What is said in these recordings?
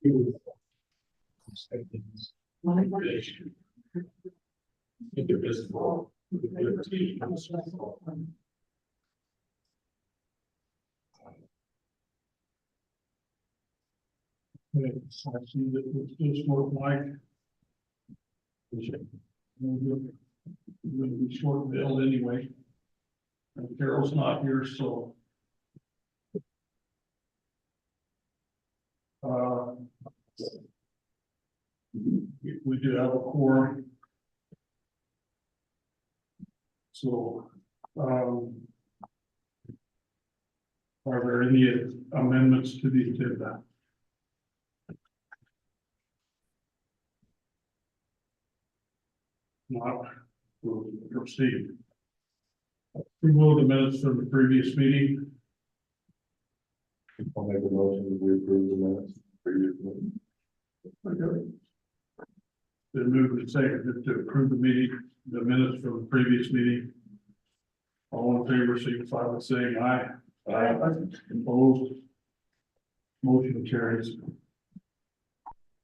Okay, so I see that it's just more like. We'll be short billed anyway. And Carol's not here, so. We do have a quorum. So, are there any amendments to the agenda? Not, we'll proceed. Approval of the minutes from the previous meeting. I'll make a motion that we approve the minutes. Okay. Then move to second to approve the minutes from the previous meeting. All in favor, signify by saying aye. Aye. Opposed? Motion carries.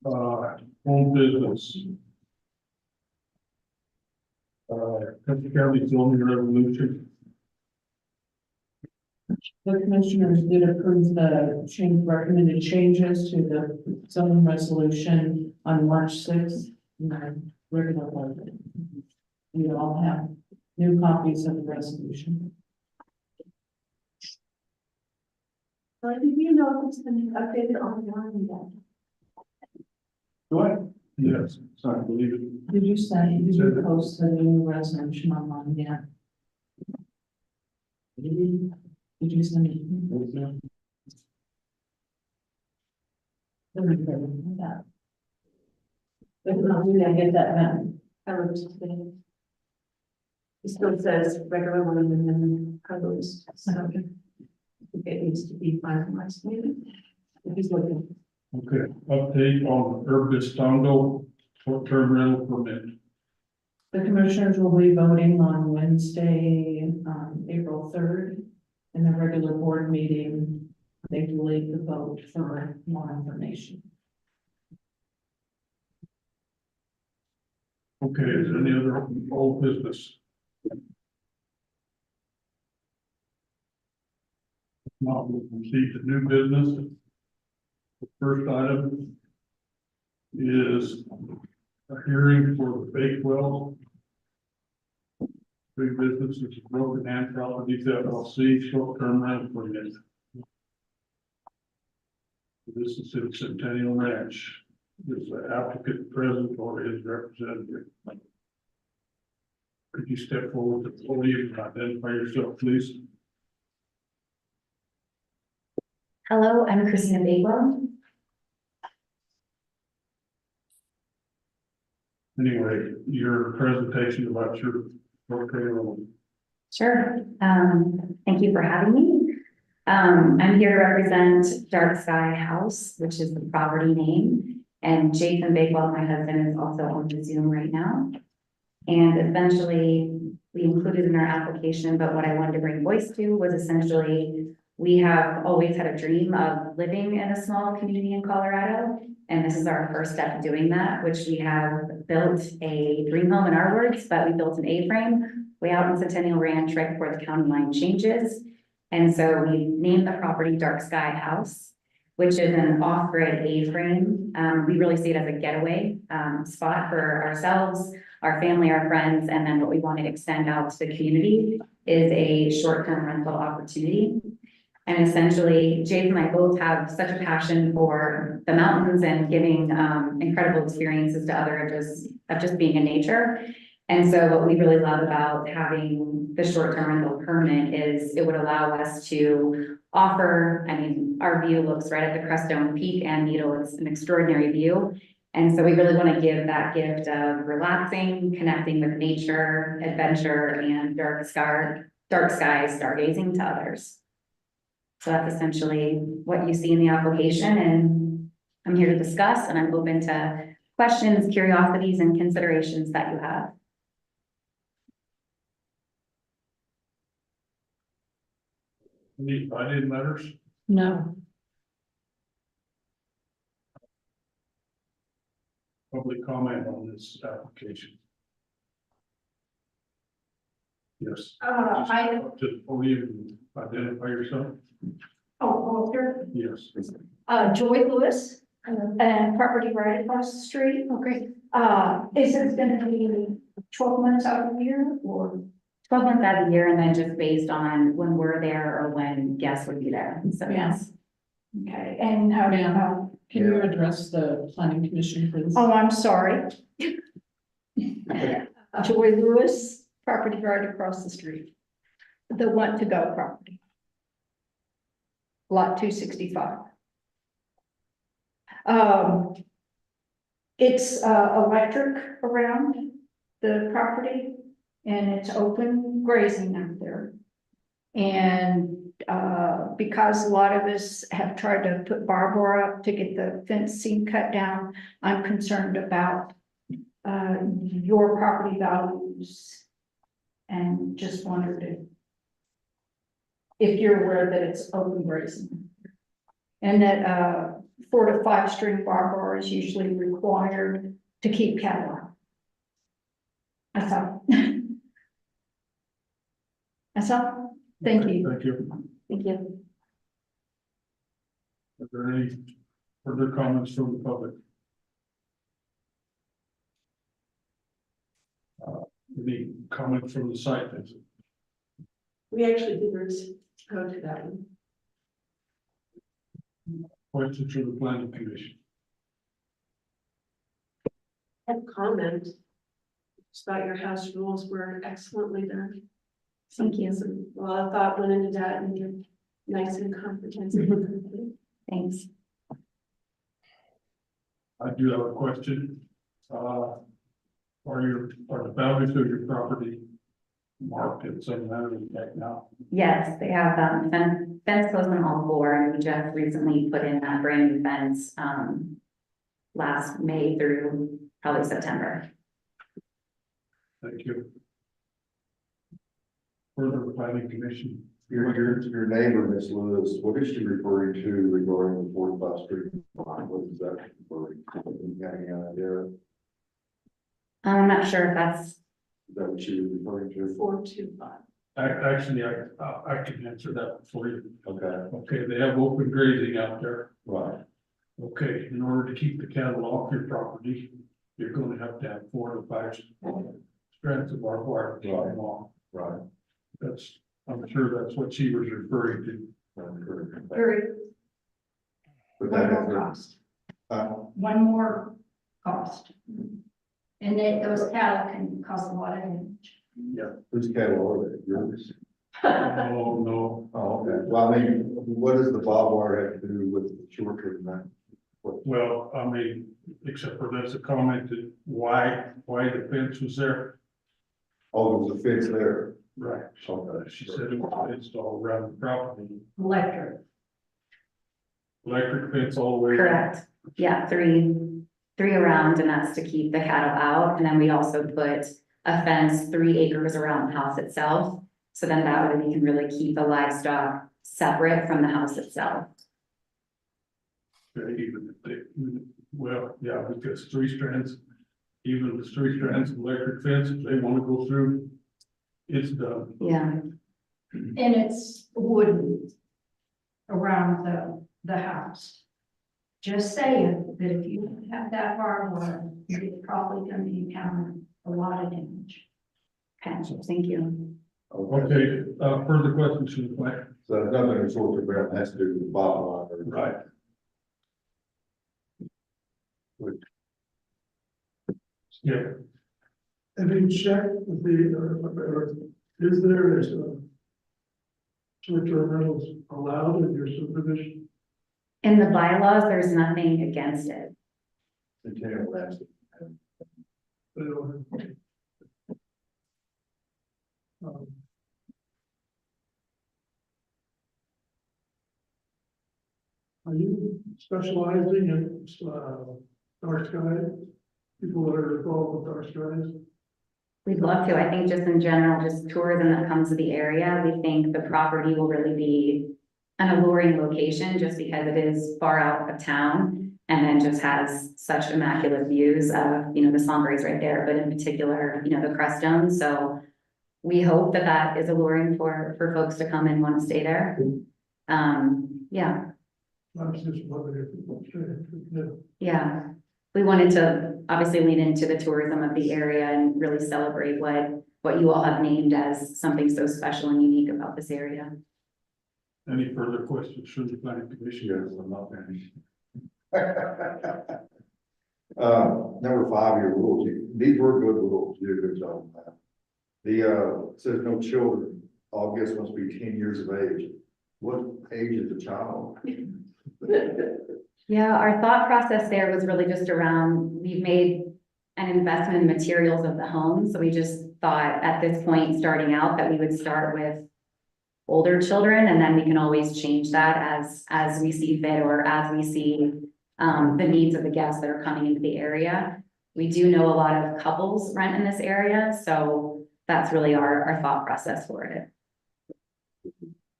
Home business. Custer County zoning revolution. The commissioners did approve the recommended changes to the zoning resolution on March 6th. In our regular budget. We all have new copies of the resolution. Did you know if it's been updated online yet? Do I? Yes, I believe it. Did you post the new resolution online yet? Did you send it? Let me verify that. If not, we gotta get that done. I looked today. It still says regular one and then colors, so it needs to be finalized maybe. If he's looking. Okay, update on Herbistongo short-term rental permit. The commissioners will be voting on Wednesday, April 3rd, in the regular board meeting. They will leave the vote for more information. Okay, is there any other old business? Now we'll proceed to new business. The first item is a hearing for the Bakewell big businesses, Broken Hand Properties LLC, short-term rental permit. This is in Centennial Ranch. Is the applicant present or his representative? Could you step forward to the podium and identify yourself, please? Hello, I'm Christina Bakewell. Anyway, your presentation about your rental. Sure. Thank you for having me. I'm here to represent Dark Sky House, which is the property name. And Jason Bakewell, my husband, is also on the Zoom right now. And essentially, we included in our application, but what I wanted to bring voice to was essentially, we have always had a dream of living in a small community in Colorado. And this is our first step in doing that, which we have built a dream home in our words, but we built an A-frame way out in Centennial Ranch right before the county line changes. And so we named the property Dark Sky House, which is an off-grid A-frame. We really see it as a getaway spot for ourselves, our family, our friends, and then what we want to extend out to the community is a short-term rental opportunity. And essentially, Jason and I both have such a passion for the mountains and giving incredible experiences to others of just being in nature. And so what we really love about having the short-term rental permit is it would allow us to offer, I mean, our view looks right at the Crestone Peak and Needle. It's an extraordinary view. And so we really want to give that gift of relaxing, connecting with nature, adventure, and dark sky stargazing to others. So that's essentially what you see in the application, and I'm here to discuss, and I'm open to questions, curiosities, and considerations that you have. Any letters? No. public comment on this application? Yes. Just before you identify yourself, Here, yes. Joy Lewis, and property right across the street. Okay. Is it gonna be 12 months out of the year or? 12 months out of the year, and then just based on when we're there or when guests would be there, so yes. Okay, and how, Ma'am. Can you address the planning commission, please? oh, I'm sorry. Joy Lewis, property right across the street. The want to go property. Lot 265. It's electric around the property and it's open grazing out there. And because a lot of us have tried to put barbed wire up to get the fence seam cut down, I'm concerned about your property values. And just wondered if you're aware that it's open grazing. And that 4 to 5 string barbed wire is usually required to keep cattle out. That's all. That's all. Thank Okay, you. Thank you. Thank you. Are there any further comments from the public? Any comments from the site visit? We actually did go to that one. Questions from the planning commission? Have comment. Just thought your house rules were excellently done. Thank you. Well, I thought went into that and you're nice and comprehensive. and complete. Thanks. I do have a question. Are the boundaries of your property marked in some manner right now? Yes, they have fence posts on all 4, and we just recently put in that brand new fence last May through probably September. Thank you. Further planning commission. Your neighbor, Miss Lewis, what is she referring to regarding the 45th Street line? What is that referring to? Any idea? I'm not sure if that's, Is that what she was referring to? 425. Actually, I can answer that for you. Okay, Okay, they have open grazing out there. right, Okay, in order to keep the cattle off your property, you're going to have 4 to 5 strands of barbed wire to keep them off. right. I'm sure that's what she was referring to. That's correct. Very, But one that more is, cost, uh, one more cost. And then those cattle can cause a lot of damage. Yeah. whose cattle are they? Yours? Oh, no. Oh, okay. Well, I mean, what does the barbed wire have to do with the short term then? Well, I mean, except for that's a comment that why the fence was there. Oh, there was a fence there. Right. Okay. She said it was fenced all around the property. Electric. Electric fence all the way around. correct. Yeah, three around, and that's to keep the cattle out. And then we also put a fence 3 acres around the house itself. So then that way we can really keep the livestock separate from the house itself. Even if they, well, yeah, because 3 strands, even with 3 strands of electric fence, if they want to go through, it's done. Yeah, And it's wooden around the house. Just saying that if you have that barbed wire, you're probably going to encounter a lot of damage. okay, thank you. Okay, further questions from the plan? So there's nothing in short term has to do with the bottom line. Right. Yeah, Have you checked with or is there short-term rentals allowed in your supervision? In the bylaws, there's nothing against it. Continual lasting. Are you specializing in dark sky? People that are involved with dark skies? We'd love to. I think just in general, just tourism that comes to the area, we think the property will really be an alluring location just because it is far out of town. And then just has such immaculate views of, you know, the Sangre's right there, but in particular, you know, the Crestone. So we hope that that is alluring for folks to come and want to stay there. Yeah, I was just wondering if, yeah. We wanted to obviously lean into the tourism of the area and really celebrate what you all have named as something so special and unique about this area. Any further questions from the planning commission? Yes, I'm not finished. Number 5, your rules, these were good rules, you did a good job on that. The, says no children, all guests must be 10 years of age. What age is the child? Yeah, our thought process there was really just around, we've made an investment in materials of the home. So we just thought at this point, starting out, that we would start with older children, and then we can always change that as we see fit, or as we see the needs of the guests that are coming into the area. We do know a lot of couples rent in this area, so that's really our thought process for it.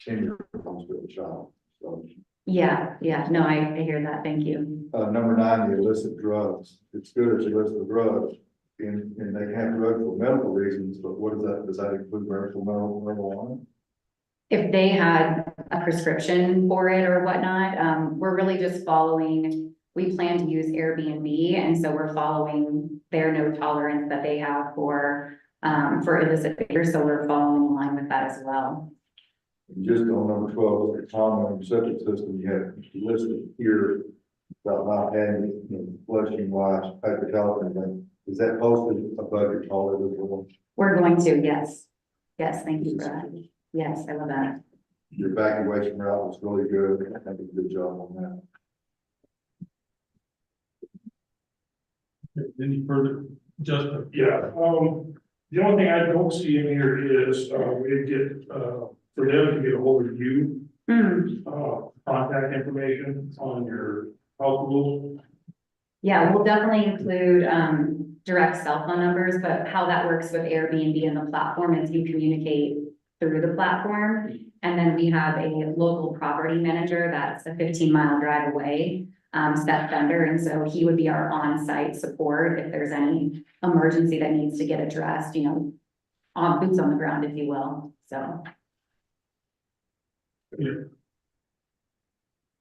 10 years belongs to a child, so. Yeah, no, I hear that. Thank you. Number 9, the illicit drugs. It's good to list the drugs, and they can have drugs for medical reasons, but what is that? Does that include medical marijuana? If they had a prescription for it or whatnot, we're really just following, we plan to use Airbnb, and so we're following their no tolerance that they have for illicit behavior, so we're following in line with that as well. Just on number 12, the common septic system, you have listed here about not having, you know, flushing, wash, paper towel, and everything. Is that posted above your toilet as well? We're going to, yes. Yes, thank you for that. Yes, I love that. Your evacuation route was really good. I think a good job on that. Any further, Justin? yeah, the only thing I don't see in here is, we get, for them to get a hold of you, contact information on your health rules. Yeah, we'll definitely include direct cell phone numbers, but how that works with Airbnb and the platform is you communicate through the platform. And then we have a local property manager that's a 15-mile drive away, Seth Fender. And so he would be our on-site support if there's any emergency that needs to get addressed, you know, on boots on the ground, if you will. So. Yeah.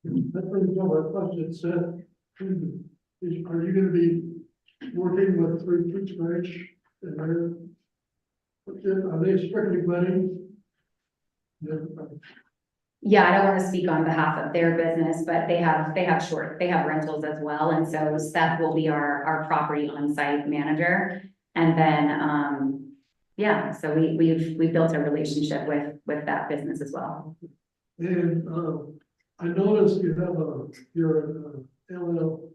That brings up a question, Seth. Are you gonna be working with 3 Peaks Ranch and are they strictly weddings? Yeah, I don't want to speak on behalf of their business, but they have rentals as well. And so Seth will be our property on-site manager. And then, yeah, so we've built a relationship with that business as well. And, I noticed you have your LL.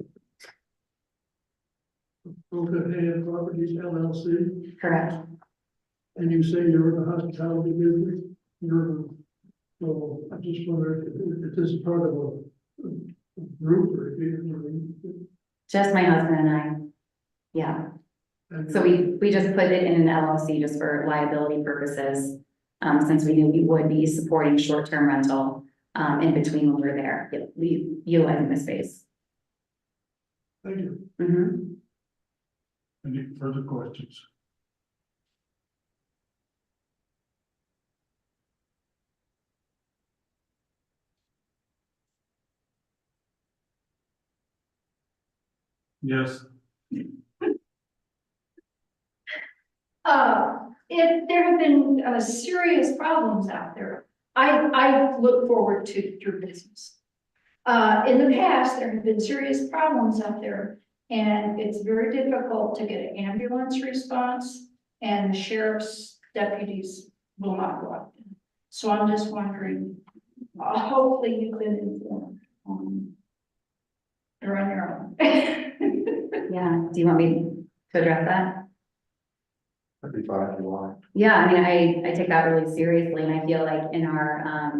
Broken Hand Properties LLC, Correct. and you say you're in the hospitality business, so I just wonder if this is part of a group or if you. Just my husband and I. Yeah. So we just put it in an LLC just for liability purposes, since we knew we would be supporting short-term rental, in between when we're there, utilizing the space. Thank you. Mhm. Any further questions? Yes, If there have been serious problems out there, I look forward to your business. In the past, there have been serious problems out there, and it's very difficult to get an ambulance response, and the sheriff's deputies will not go out there. So I'm just wondering, hopefully you've been informed. You're on your own. Yeah. Do you want me to address that? That'd be fine if you want. Yeah, I mean, I take that really seriously, and I feel like in our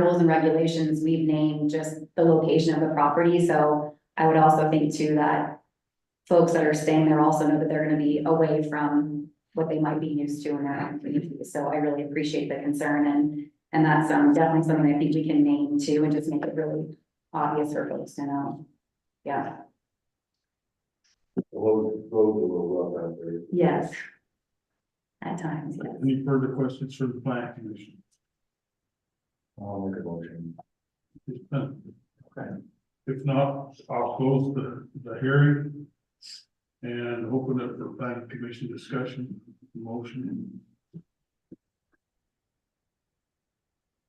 rules and regulations, we've named just the location of the property. So I would also think too that folks that are staying there also know that they're going to be away from what they might be used to in their own community. So I really appreciate the concern, and that's definitely something I think we can name too, and just make it really obvious for folks to know. Yeah, The roads a little rough out there. yes. At times, yes. Any further questions from the planning commission? I'll make a motion. Okay. If not, I'll close the hearing and open it for planning commission discussion, motion.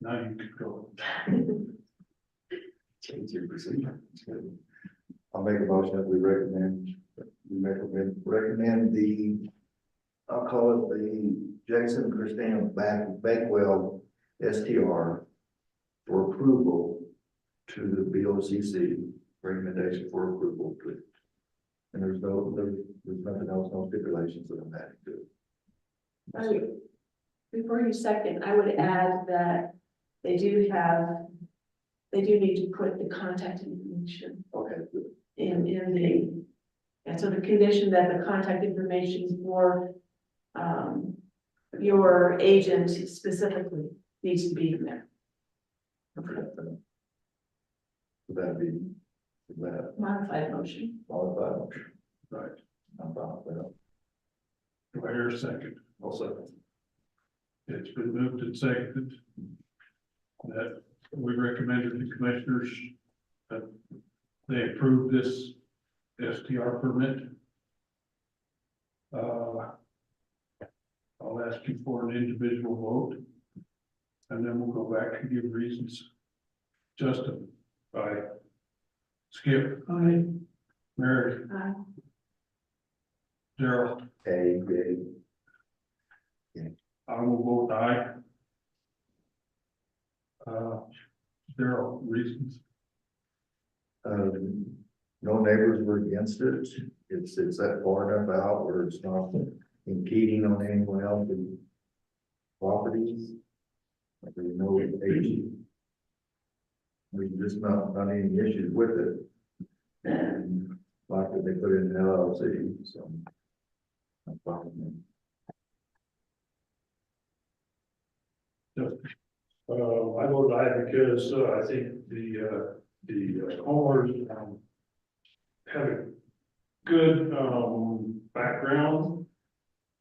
Now you can go. Change your procedure. I'll make a motion that we recommend the, I'll call it the Jackson Christina Bakewell STR for approval to the BOCC, recommendation for approval. And there's nothing else, no stipulations that I'm adding to it. Before you second, I would add that they do need to put the contact information Okay, good. in the, and so the condition that the contact information for your agent specifically needs to be in there. Okay. So that'd be, that, Modified motion. all Right. I'm fine with that. Do I hear a second? I'll second. It's been moved and seconded that we recommended the commissioners that they approve this STR permit. I'll ask you for an individual vote, and then we'll go back and give reasons. Justin, aye. Skip, aye. Mary, Aye. Gerald, A. I will vote aye. Daryl, reasons? No neighbors were against it. It's that far enough out where it's not impeding on anyone else's properties. There's no issue. We just not any issues with it. And like that they put in the LLC, so. I'm fine with it. I voted aye because I think the homeowners have a good background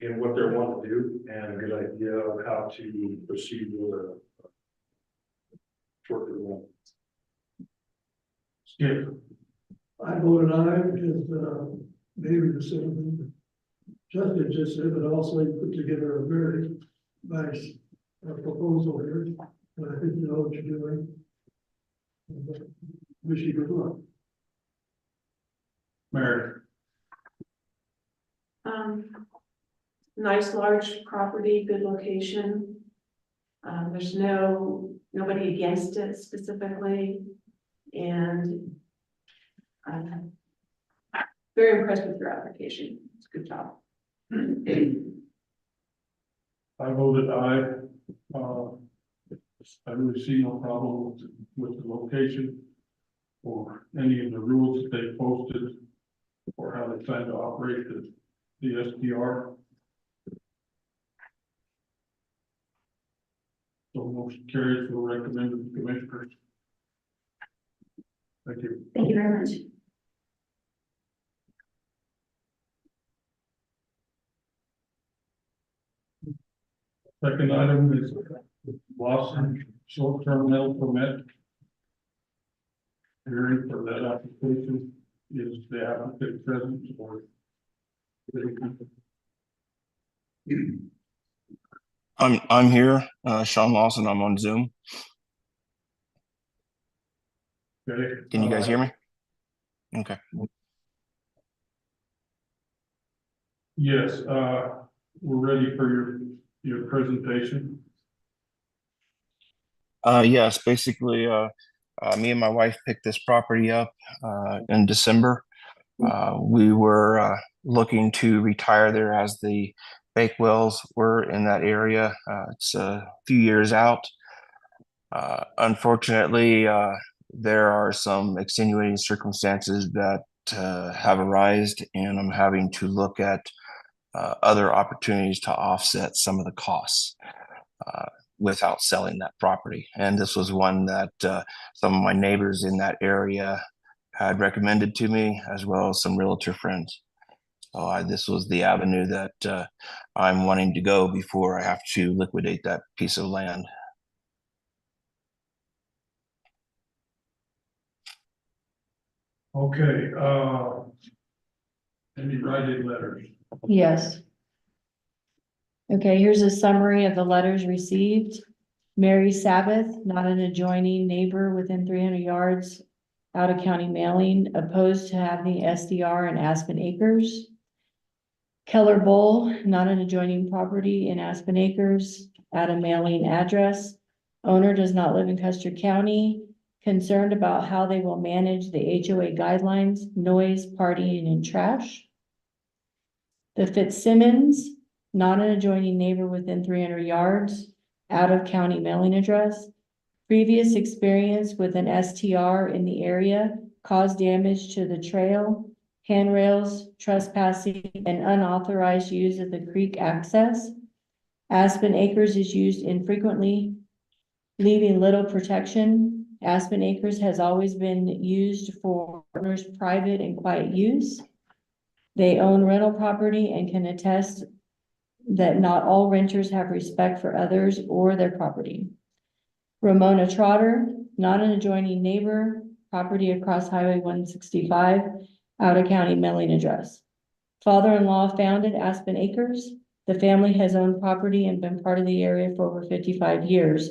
in what they want to do and a good idea of how to proceed with a short-term loan. Skip, I voted aye because, maybe the same, Justin just said, but also he put together a very nice proposal here. And I think you know what you're doing. And, wish you good luck. Mary, Nice large property, good location. There's nobody against it specifically, and I'm very impressed with your application. It's a good job. I voted aye. I really see no problem with the location or any of the rules that they posted or how they plan to operate the SDR. So motion carries, will recommend to the commissioners. Thank you. Thank you very much. Second item is Lawson short-term rental permit. Hearing for that application is the applicant present or? I'm here, Sean Lawson. I'm on Zoom. Okay. Can you guys hear me? Okay. Yes, we're ready for your presentation. Yes, basically, me and my wife picked this property up in December. We were looking to retire there as the Bakewells were in that area. It's a few years out. Unfortunately, there are some extenuating circumstances that have arisen, and I'm having to look at other opportunities to offset some of the costs. without selling that property. And this was one that some of my neighbors in that area had recommended to me, as well as some realtor friends. So this was the avenue that I'm wanting to go before I have to liquidate that piece of land. Okay, any write-in letters? Yes. Okay, here's a summary of the letters received. Mary Sabbath, not an adjoining neighbor within 300 yards, out of county mailing, opposed to having SDR in Aspen Acres. Keller Bowl, not an adjoining property in Aspen Acres, out of mailing address. Owner does not live in Custer County, concerned about how they will manage the HOA guidelines, noise, partying, and trash. The Fitzsimmons, not an adjoining neighbor within 300 yards, out of county mailing address. Previous experience with an STR in the area caused damage to the trail, handrails, trespassing, and unauthorized use of the creek access. Aspen Acres is used infrequently, leaving little protection. Aspen Acres has always been used for owners' private and quiet use. They own rental property and can attest that not all renters have respect for others or their property. Ramona Trotter, not an adjoining neighbor, property across Highway 165, out of county mailing address. Father-in-law founded Aspen Acres. The family has owned property and been part of the area for over 55 years.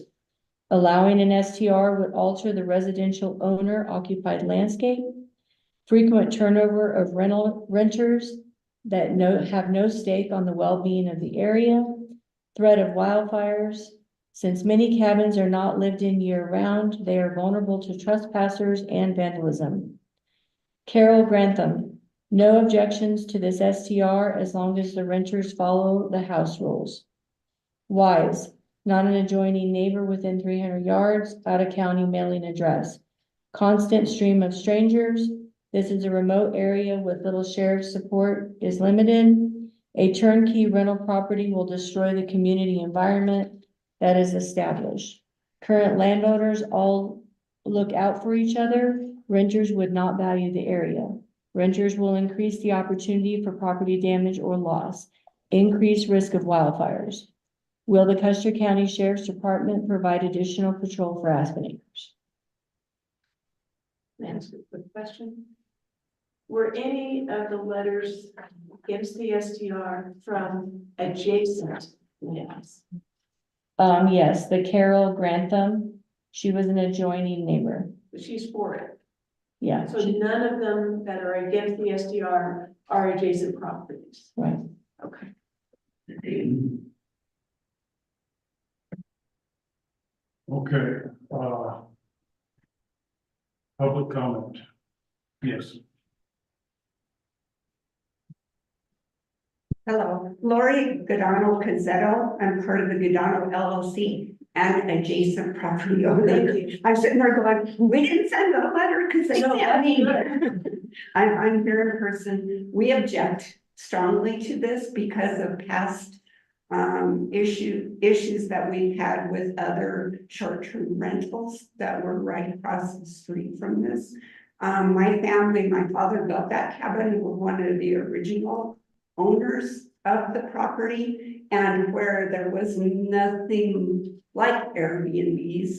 Allowing an STR would alter the residential owner occupied landscape. Frequent turnover of renters that have no stake on the well-being of the area. Threat of wildfires. Since many cabins are not lived in year-round, they are vulnerable to trespassers and vandalism. Carol Grantham, no objections to this STR as long as the renters follow the house rules. Wise, not an adjoining neighbor within 300 yards, out of county mailing address. Constant stream of strangers. This is a remote area with little sheriff support is limited. A turnkey rental property will destroy the community environment that is established. Current landowners all look out for each other. Renters would not value the area. Renters will increase the opportunity for property damage or loss. Increased risk of wildfires. Will the Custer County Sheriff's Department provide additional patrol for Aspen Acres? May I ask a quick question? Were any of the letters against the STR from adjacent lands? Yes, the Carol Grantham, she was an adjoining neighbor. But she's for it. Yeah, So none of them that are against the STR are adjacent properties. right. Okay. Okay, public comment. Yes. Hello, Lori Godano Cazzetto. I'm part of the Godano LLC and adjacent property owner. Thank you. I'm sitting there going, we didn't send a letter because they No, sent me. that's I'm here in person. We object strongly to this because of past issues that we've had with other short-term rentals that were right across the street from this. My family, my father built that cabin and was one of the original owners of the property, and where there was nothing like Airbnbs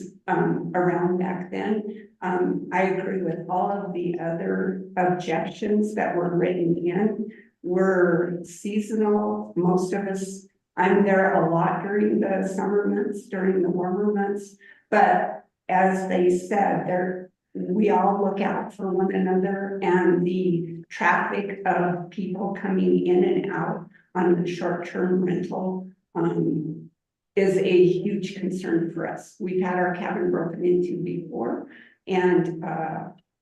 around back then. I agree with all of the other objections that were written in. We're seasonal, most of us. I'm there a lot during the summer months, during the warmer months, but as they said, we all look out for one another, and the traffic of people coming in and out on the short-term rental is a huge concern for us. We've had our cabin broken into before, and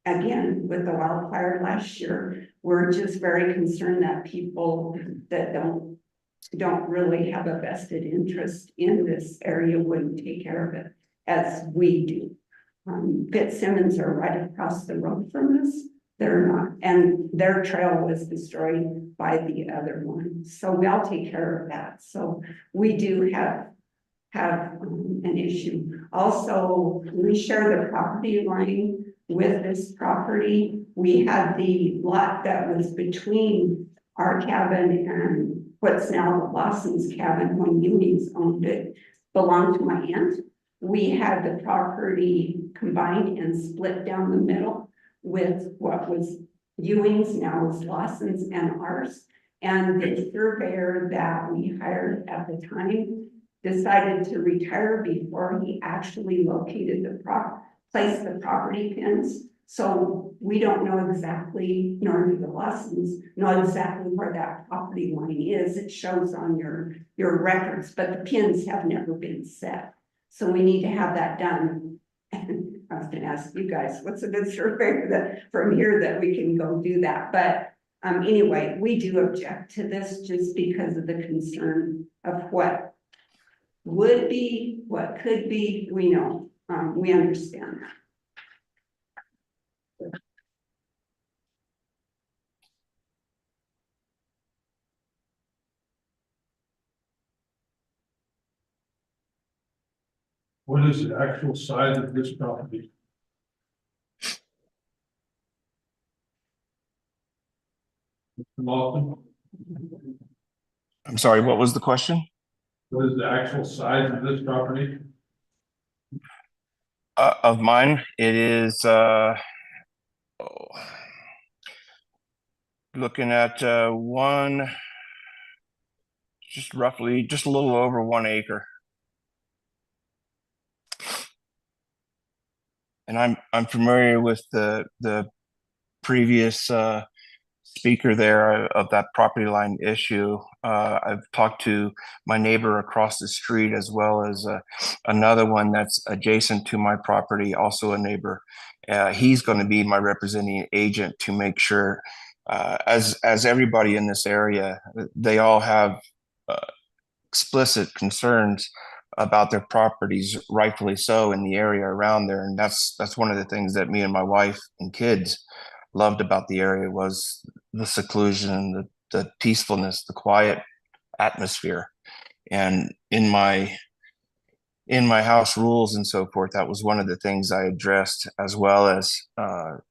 again, with the wildfire last year, we're just very concerned that people that don't really have a vested interest in this area wouldn't take care of it as we do. Fitzsimmons are right across the road from us. They're not, and their trail was destroyed by the other one. So we all take care of that. So we do have have an issue. Also, we share the property line with this property. We had the lot that was between our cabin and what's now the Lawson's cabin when Ewing's owned it, belonged to my aunt. We had the property combined and split down the middle with what was Ewing's, now is Lawson's and ours. And the surveyor that we hired at the time decided to retire before he actually located the placed the property pins. So we don't know exactly, nor do the Lawsons know exactly where that property line is. It shows on your records, but the pins have never been set. So we need to have that done. I was gonna ask you guys, what's a good survey that from here that we can go do that? But anyway, we do object to this just because of the concern of what would be, what could be. We know, we understand that. What is the actual size of this property? Mr. Lawson, I'm sorry, what was the question? what is the actual size of this property? Of mine, it is looking at just a little over 1 acre. And I'm familiar with the previous speaker there of that property line issue. I've talked to my neighbor across the street, as well as another one that's adjacent to my property, also a neighbor. He's going to be my representing agent to make sure, as everybody in this area, they all have explicit concerns about their properties, rightfully so, in the area around there. And that's one of the things that me and my wife and kids loved about the area, was the seclusion, the peacefulness, the quiet atmosphere. And in my house rules and so forth, that was one of the things I addressed, as well as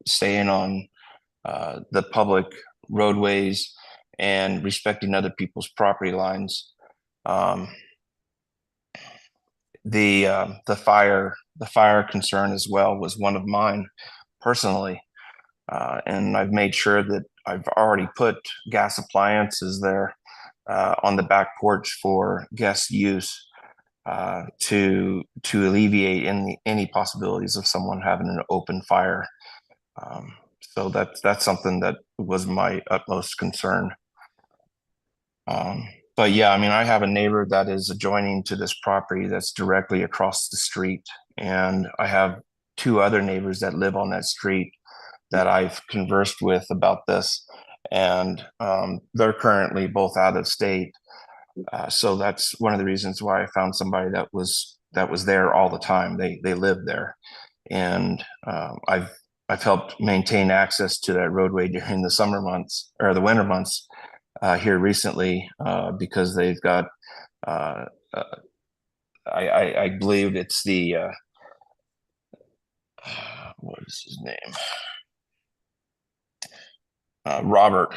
staying on the public roadways and respecting other people's property lines. The fire concern as well was one of mine personally. And I've made sure that I've already put gas appliances there on the back porch for guest use, to alleviate any possibilities of someone having an open fire. So that's something that was my utmost concern. But yeah, I mean, I have a neighbor that is adjoining to this property that's directly across the street, and I have 2 other neighbors that live on that street that I've conversed with about this, and they're currently both out of state. So that's one of the reasons why I found somebody that was there all the time. They live there, and I've helped maintain access to that roadway during the summer months or the winter months here recently, because they've got I believe it's the what is his name? Robert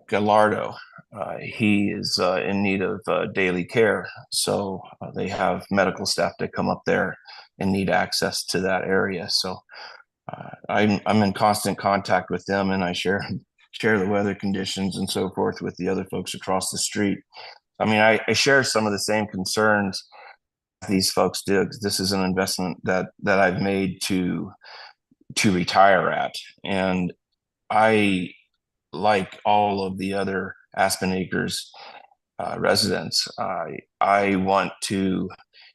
Gallardo. He is in need of daily care, so they have medical staff that come up there and need access to that area. So I'm in constant contact with them, and I share the weather conditions and so forth with the other folks across the street. I mean, I share some of the same concerns these folks do, because this is an investment that I've made to retire at. And I, like all of the other Aspen Acres residents, I want to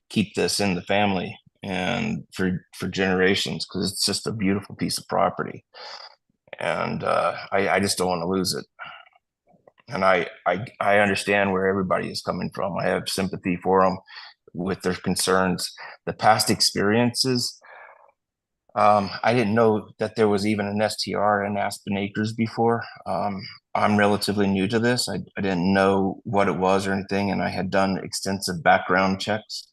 keep this in the family and for generations, because it's just a beautiful piece of property. And I just don't want to lose it. And I understand where everybody is coming from. I have sympathy for them with their concerns. The past experiences, I didn't know that there was even an STR in Aspen Acres before. I'm relatively new to this. I didn't know what it was or anything, and I had done extensive background checks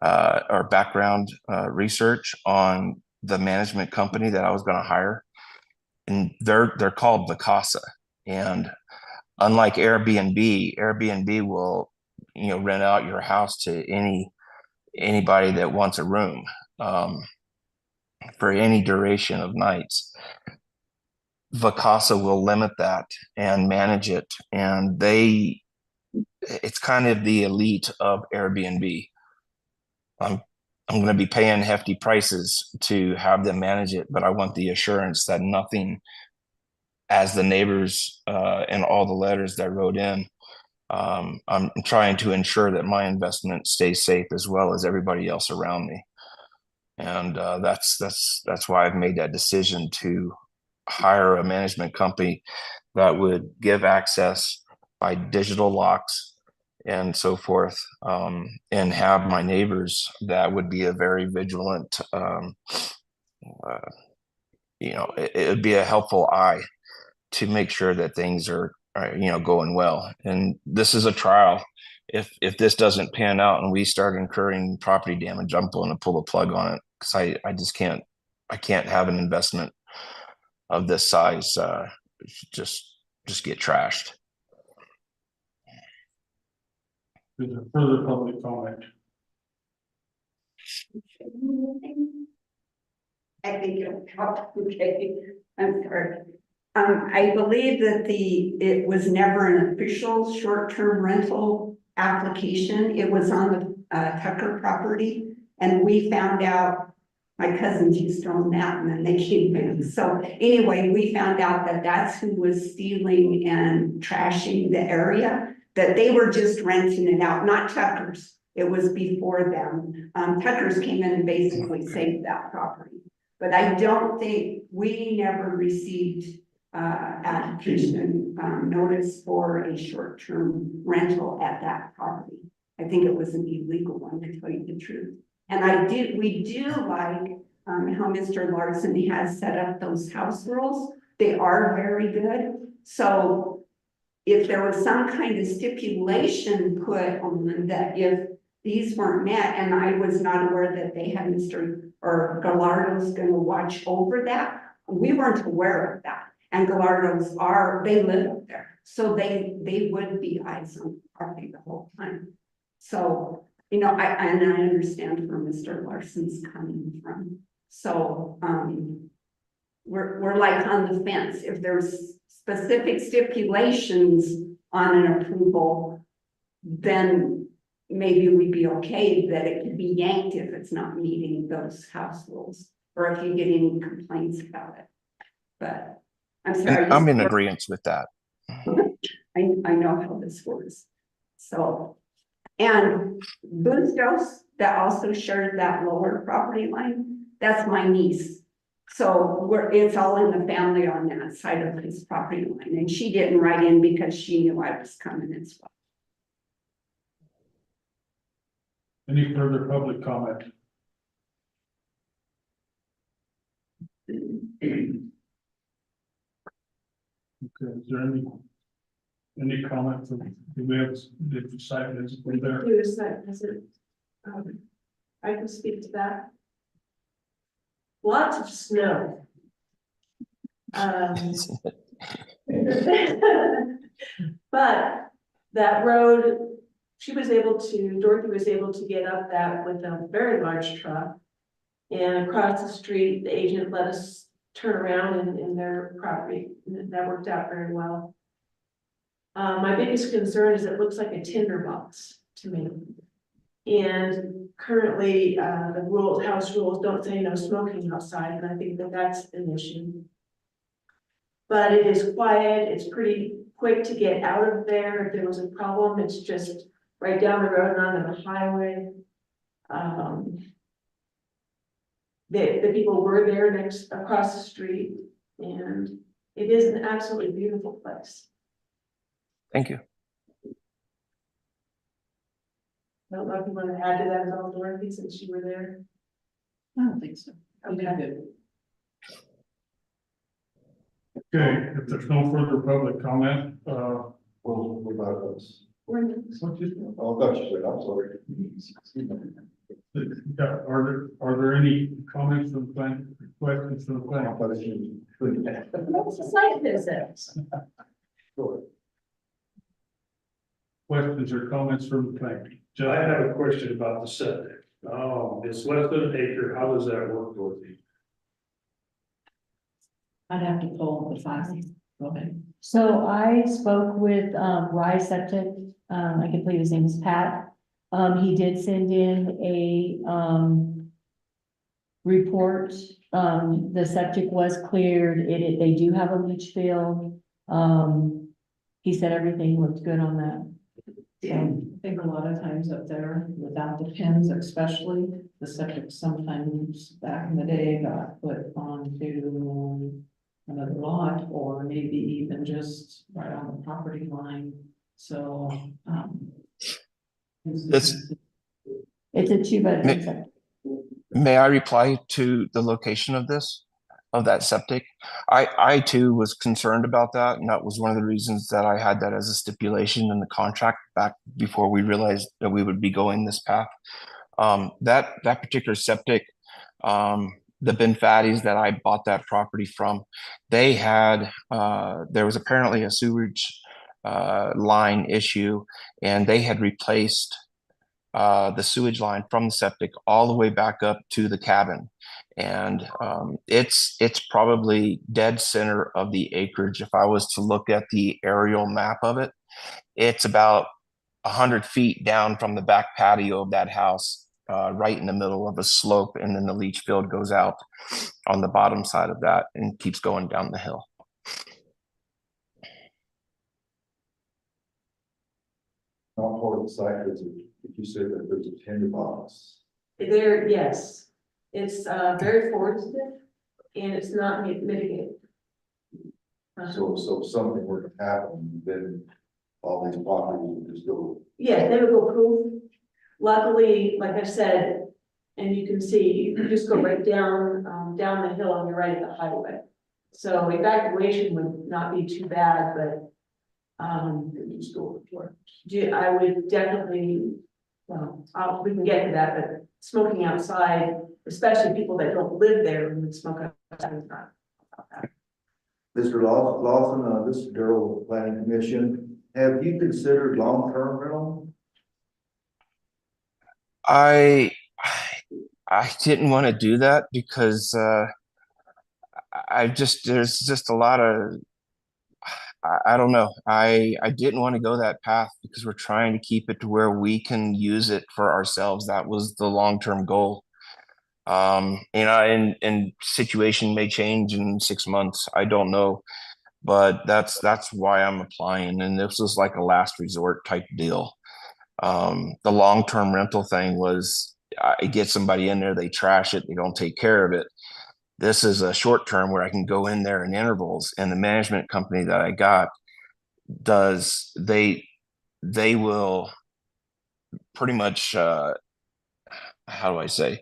or background research on the management company that I was going to hire, and they're called Vacasa. And unlike Airbnb, Airbnb will rent out your house to anybody that wants a room for any duration of nights. Vacasa will limit that and manage it, and it's kind of the elite of Airbnb. I'm going to be paying hefty prices to have them manage it, but I want the assurance that nothing, as the neighbors and all the letters that I wrote in, I'm trying to ensure that my investment stays safe as well as everybody else around me. And that's why I've made that decision to hire a management company that would give access by digital locks and so forth, and have my neighbors that would be a very vigilant, it would be a helpful eye to make sure that things are going well. And this is a trial. If this doesn't pan out and we start incurring property damage, I'm going to pull the plug on it, because I just can't have an investment of this size just get trashed. Is there further public comment? I think it'll help, okay, I'm sorry. I believe that it was never an official short-term rental application. It was on the Tucker property, and we found out, my cousins used to own that, and then they came in. So anyway, we found out that that's who was stealing and trashing the area, that they were just renting it out, not Tucker's. It was before them. Tucker's came in and basically saved that property. But I don't think, we never received application notice for a short-term rental at that property. I think it was an illegal one, to tell you the truth. And we do like how Mr. Larson has set up those house rules. They are very good. So if there was some kind of stipulation put on that, if these weren't met, and I was not aware that they had Mr. or Gallardo's going to watch over that, we weren't aware of that. And Gallardo's they live up there. So they would be eyes on the property the whole time. So, I understand where Mr. Larson's coming from. So, we're like on the fence. If there's specific stipulations on an approval, then maybe we'd be okay that it could be yanked if it's not meeting those house rules, or if you get any complaints about it. But I'm sorry. I'm in agreement with that. I know how this works. So, and Bustos, that also shared that lower property line, that's my niece. So it's all in the family on that side of his property line. And she didn't write in because she knew I was coming as well. Any further public comment? Okay, is there any comment from, do we have, did you cite it there? Do a site visit. I can speak to that. Lots of snow. But that road, Dorothy was able to get up that with a very large truck. And across the street, the agent let us turn around in their property. That worked out very well. My biggest concern is it looks like a tinderbox to me. And currently, the house rules don't say no smoking outside, and I think that that's an issue. But it is quiet, it's pretty quick to get out of there. If there was a problem, it's just right down the road and onto the highway. The people were there across the street, and it is an absolutely beautiful place. Thank you. I don't know if you want to add to that at all, Dorothy, since you were there. I don't think so. Okay. Good. Okay, if there's no further public comment, Well, what about us? what you- Oh, I thought you said, I'm sorry. are there any comments from the plan, questions from the I plan? thought it should- What's the site visit? Sure. Questions or comments from the plan? I have a question about the septic. It's less than an acre. How does that work, Dorothy? I'd have to pull the files. Go ahead. So I spoke with, Rye Septic, I can believe his name is Pat. He did send in a, report. The septic was cleared. They do have a leach field. He said everything looked good on that. I think a lot of times up there, without the pins especially, the septic sometimes back in the day got put onto another lot, or maybe even just right on the property line, so, It's- It's a 2-bedroom septic. May I reply to the location of this, of that septic? I too was concerned about that, and that was one of the reasons that I had that as a stipulation in the contract back before we realized that we would be going this path. That particular septic, the Ben Fatties that I bought that property from, they had, there was apparently a sewage line issue, and they had replaced the sewage line from the septic all the way back up to the cabin. And it's probably dead center of the acreage. If I was to look at the aerial map of it, it's about 100 feet down from the back patio of that house, right in the middle of a slope, and then the leach field goes out on the bottom side of that and keeps going down the hill. Not part of the site, if you said that there's a tinderbox. There, yes, it's very forested and it's not mitigated. So if something were to happen, then all these properties would just go. Yeah, they would go poof. Luckily, like I said, and you can see, you can just go right down, down the hill and you're right at the highway. So evacuation would not be too bad, but, Just go for I would definitely, well, we can get to that, but smoking outside, especially people that don't live there would smoke outside is not. Mr. Lawson, this is Darrell, Planning Commission. Have you considered long-term rental? I didn't want to do that because there's just a lot of I don't know. I didn't want to go that path because we're trying to keep it to where we can use it for ourselves. That was the long-term goal. And situation may change in 6 months. I don't know, but that's why I'm applying. And this was like a last resort type deal. The long-term rental thing was I get somebody in there, they trash it, they don't take care of it. This is a short term where I can go in there in intervals, and the management company that I got they will pretty much how do I say,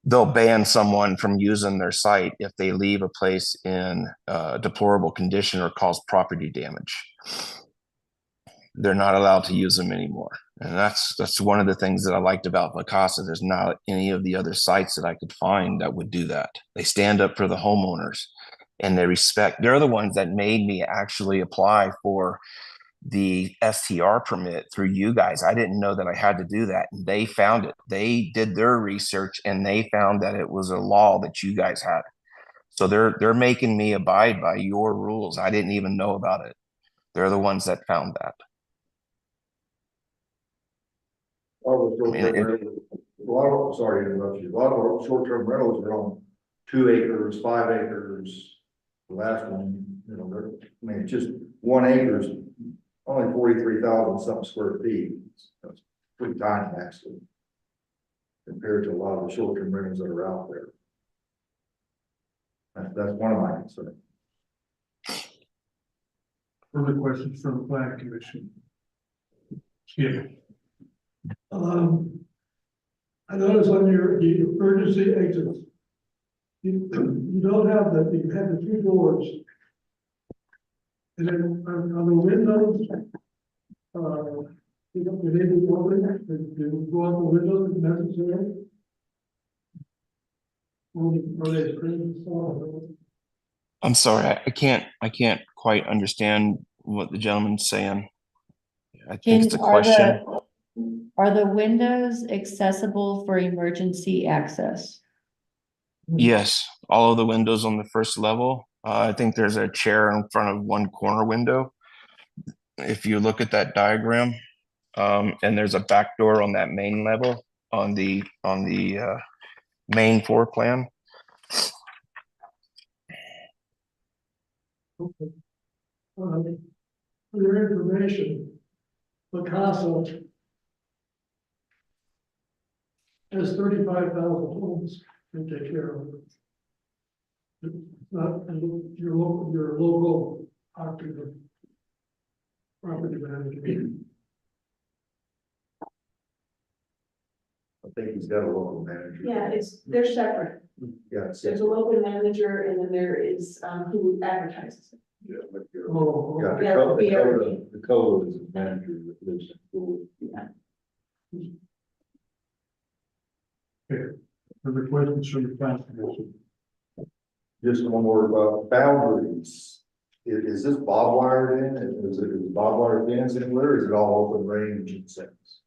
they'll ban someone from using their site if they leave a place in deplorable condition or cause property damage. They're not allowed to use them anymore. And that's one of the things that I liked about Vacasa. There's not any of the other sites that I could find that would do that. They stand up for the homeowners and they're the ones that made me actually apply for the STR permit through you guys. I didn't know that I had to do that. And they found it. They did their research and they found that it was a law that you guys had. So they're making me abide by your rules. I didn't even know about it. They're the ones that found that. Sorry to interrupt you. A lot of short-term rentals are on 2 acres, 5 acres. The last one, just 1 acre is only 43,000 something square feet. That's pretty tiny actually, compared to a lot of the short-term rentals that are out there. That's one of my concerns. Further questions from the planning commission? Skip. I noticed on the emergency exits, you don't have you have the 2 doors And then on the windows, you know, they didn't go in, they go out the windows if necessary. Or they screen saw. I'm sorry, I can't quite understand what the gentleman's saying. I think it's a question. Are the windows accessible for emergency access? Yes, all of the windows on the first level. I think there's a chair in front of one corner window. If you look at that diagram, and there's a back door on that main level on the main floor plan. Okay. For your information, Picasso has 35,000 homes to take care of. It's not your local occupant. Property manager. I think he's got a local manager. Yeah, they're separate. Yeah, it's- There's a local manager and then there is, who advertises. yeah, but you're- Oh, yeah, Yeah, the code is a manager that lives in Florida. Further questions from the planning commission? Just one more about boundaries. Is this barbed wire in? Is it barbed wire fence anywhere? Or is it all open range and sense?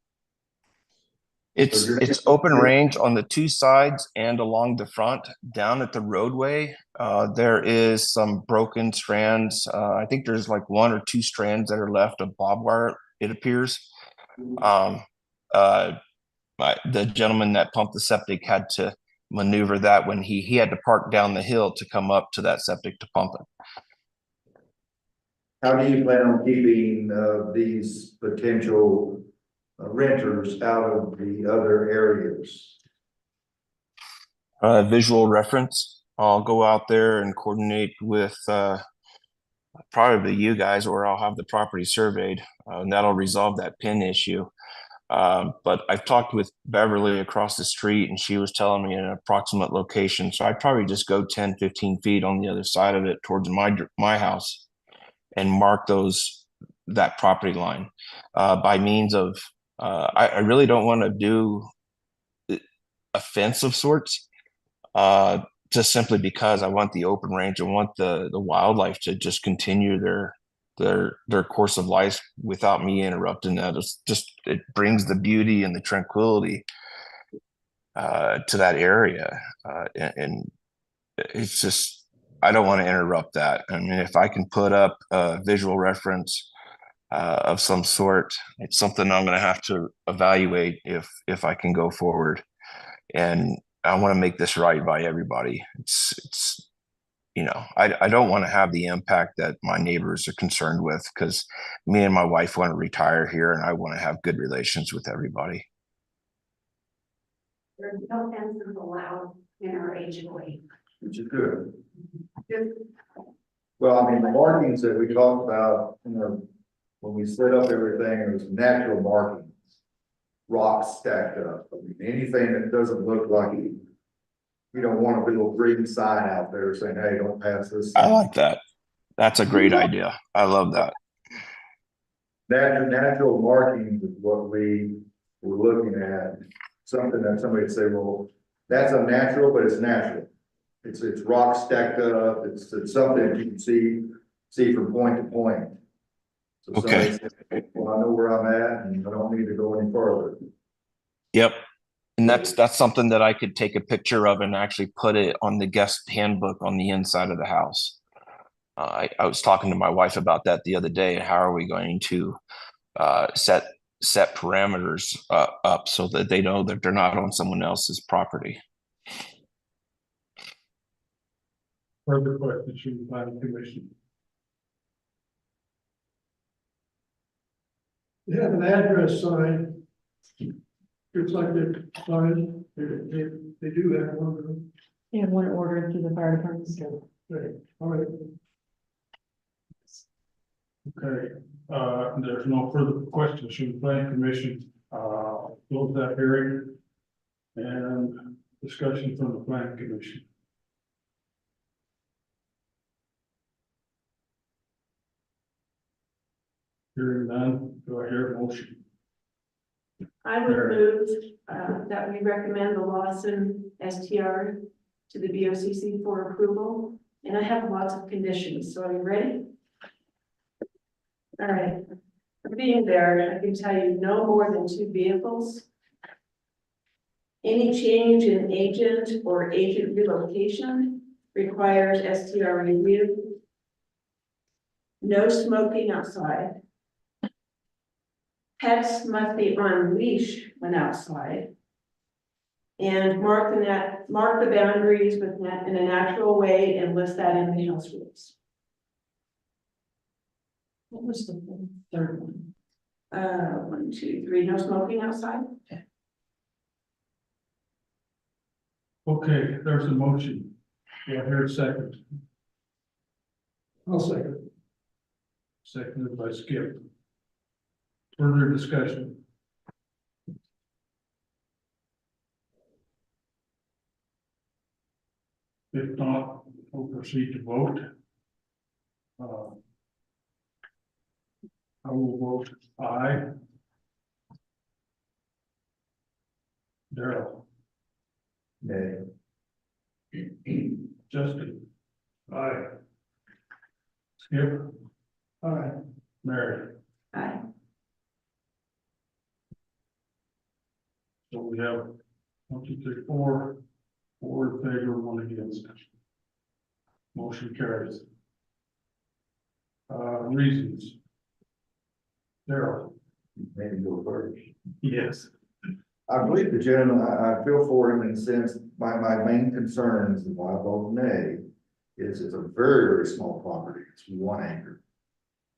It's open range on the two sides and along the front. Down at the roadway, there is some broken strands. I think there's like one or two strands that are left of barbed wire, it appears. The gentleman that pumped the septic had to maneuver that when he had to park down the hill to come up to that septic to pump it. How do you plan on keeping these potential renters out of the other areas? Visual reference. I'll go out there and coordinate with probably you guys, or I'll have the property surveyed, and that'll resolve that pin issue. But I've talked with Beverly across the street and she was telling me an approximate location. So I'd probably just go 10, 15 feet on the other side of it towards my house and mark that property line by means of, I really don't want to do a fence of sorts, just simply because I want the open range. I want the wildlife to just continue their course of life without me interrupting that. It brings the beauty and the tranquility to that area, and it's just, I don't want to interrupt that. I mean, if I can put up a visual reference of some sort, it's something I'm going to have to evaluate if I can go forward. And I want to make this right by everybody. It's I don't want to have the impact that my neighbors are concerned with, because me and my wife want to retire here and I want to have good relations with everybody. There's no fences allowed in our HOA. Which is good. Well, I mean, the markings that we talked about, when we set up everything, it was natural markings. Rocks stacked up. I mean, anything that doesn't look like you don't want a little green sign out there saying, hey, don't pass this. I like that. That's a great idea. I love that. Natural markings is what we were looking at. Something that somebody would say, well, that's unnatural, but it's natural. It's rocks stacked up. It's something that you can see from point to point. So Okay. somebody says, well, I know where I'm at and I don't need to go any further. Yep. And that's something that I could take a picture of and actually put it on the guest handbook on the inside of the house. I was talking to my wife about that the other day. How are we going to set parameters up so that they know that they're not on someone else's property? Further questions from the planning commission? They have an address sign. It's like the sign, they do have one. They have one ordered through the fire department. Right, all right. Okay, there's no further questions from the planning commission. Close that hearing and discussion from the planning commission. Hearing none, do I hear a motion? I would move, that we recommend the Lawson STR to the BOCC for approval, and I have lots of conditions, so are you ready? All right, being there, I can tell you no more than 2 vehicles. Any change in agent or agent relocation requires STR review. No smoking outside. Pets must be on leash when outside. And mark the boundaries in a natural way and list that in the house rules. What was the third one? 1, 2, 3, no smoking outside. Okay, there's a motion. Do I hear a second? I'll second. Seconded by Skip. Further discussion? If not, we'll proceed to vote. I will vote aye. Daryl. Nay. Justin. Aye. Skip. Aye. Mary. Aye. So we have 1, 2, 3, 4 in favor, 1 against. Motion carries. Reasons. Daryl. Maybe go first. Yes. I believe the gentleman, I feel for him in the sense, my main concerns, and why I vote nay, is it's a very, very small property. It's 1 acre.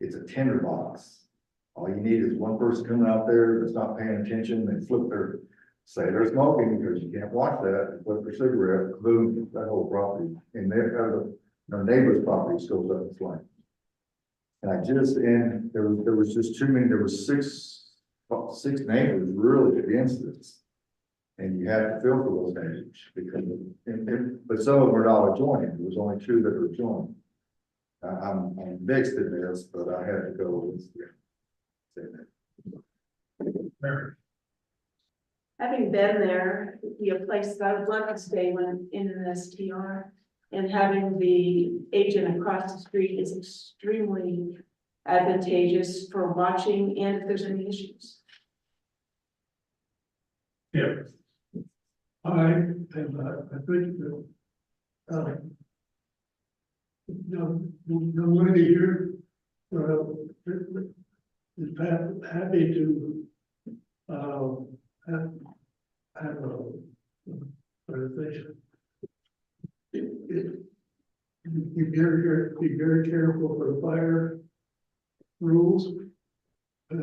It's a tinder box. All you need is one person coming out there that's not paying attention, they flip their, say they're smoking, because you can't watch that, flip their cigarette, boom, that whole property. And their neighbor's property goes up in flames. And there was just too many, there was six neighbors really against this. And you have to feel for those neighbors because, but some of them are not adjoining. There was only 2 that were adjoining. I'm mixed in this, but I had to go with say that. Mary. Having been there, it'd be a place that I would love to stay when in an STR. And having the agent across the street is extremely advantageous for watching and if there's any issues. Yeah. I think that, the lady here, is happy to, have a presentation. Be very careful for the fire rules. I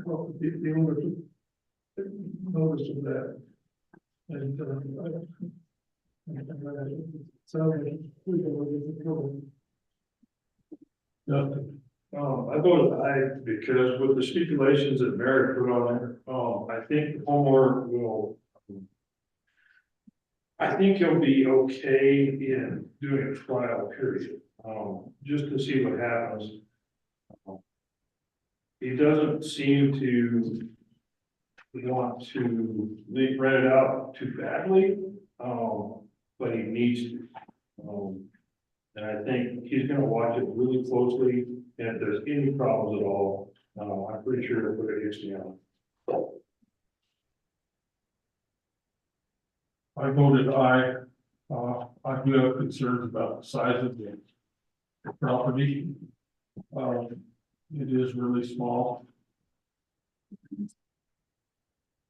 hope the owners notice of that. And, so we go. Justin. I voted aye because with the stipulations that Mary put on there, I think the homeowner will. I think he'll be okay in doing a trial period, just to see what happens. He doesn't seem to want to rent it out too badly, but he needs to. And I think he's gonna watch it really closely, and if there's any problems at all, I'm pretty sure he'll put it against the alley. I voted aye. I do have concerns about the size of the property. It is really small.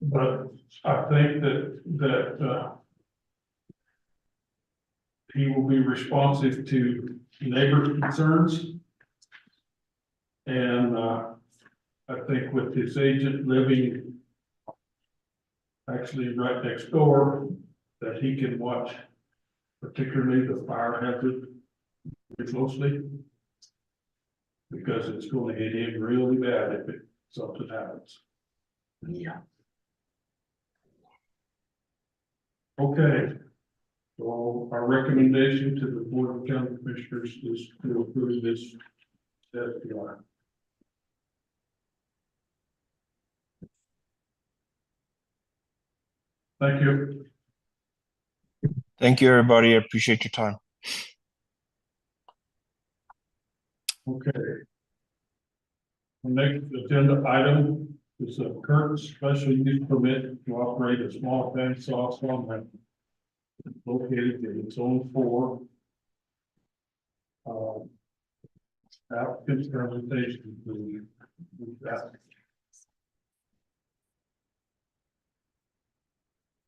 But I think that he will be responsive to neighbor concerns. And I think with his agent living actually right next door, that he can watch particularly the fire hazard very closely. Because it's going to hit him really bad if something happens. Yeah. Okay. So our recommendation to the Board of County Commissioners is to approve this SPR. Thank you. Thank you, everybody. I appreciate your time. Okay. The next agenda item is a current special use permit to operate a small bandsaw sawmill located in zone 4. Applicant's presentation, please.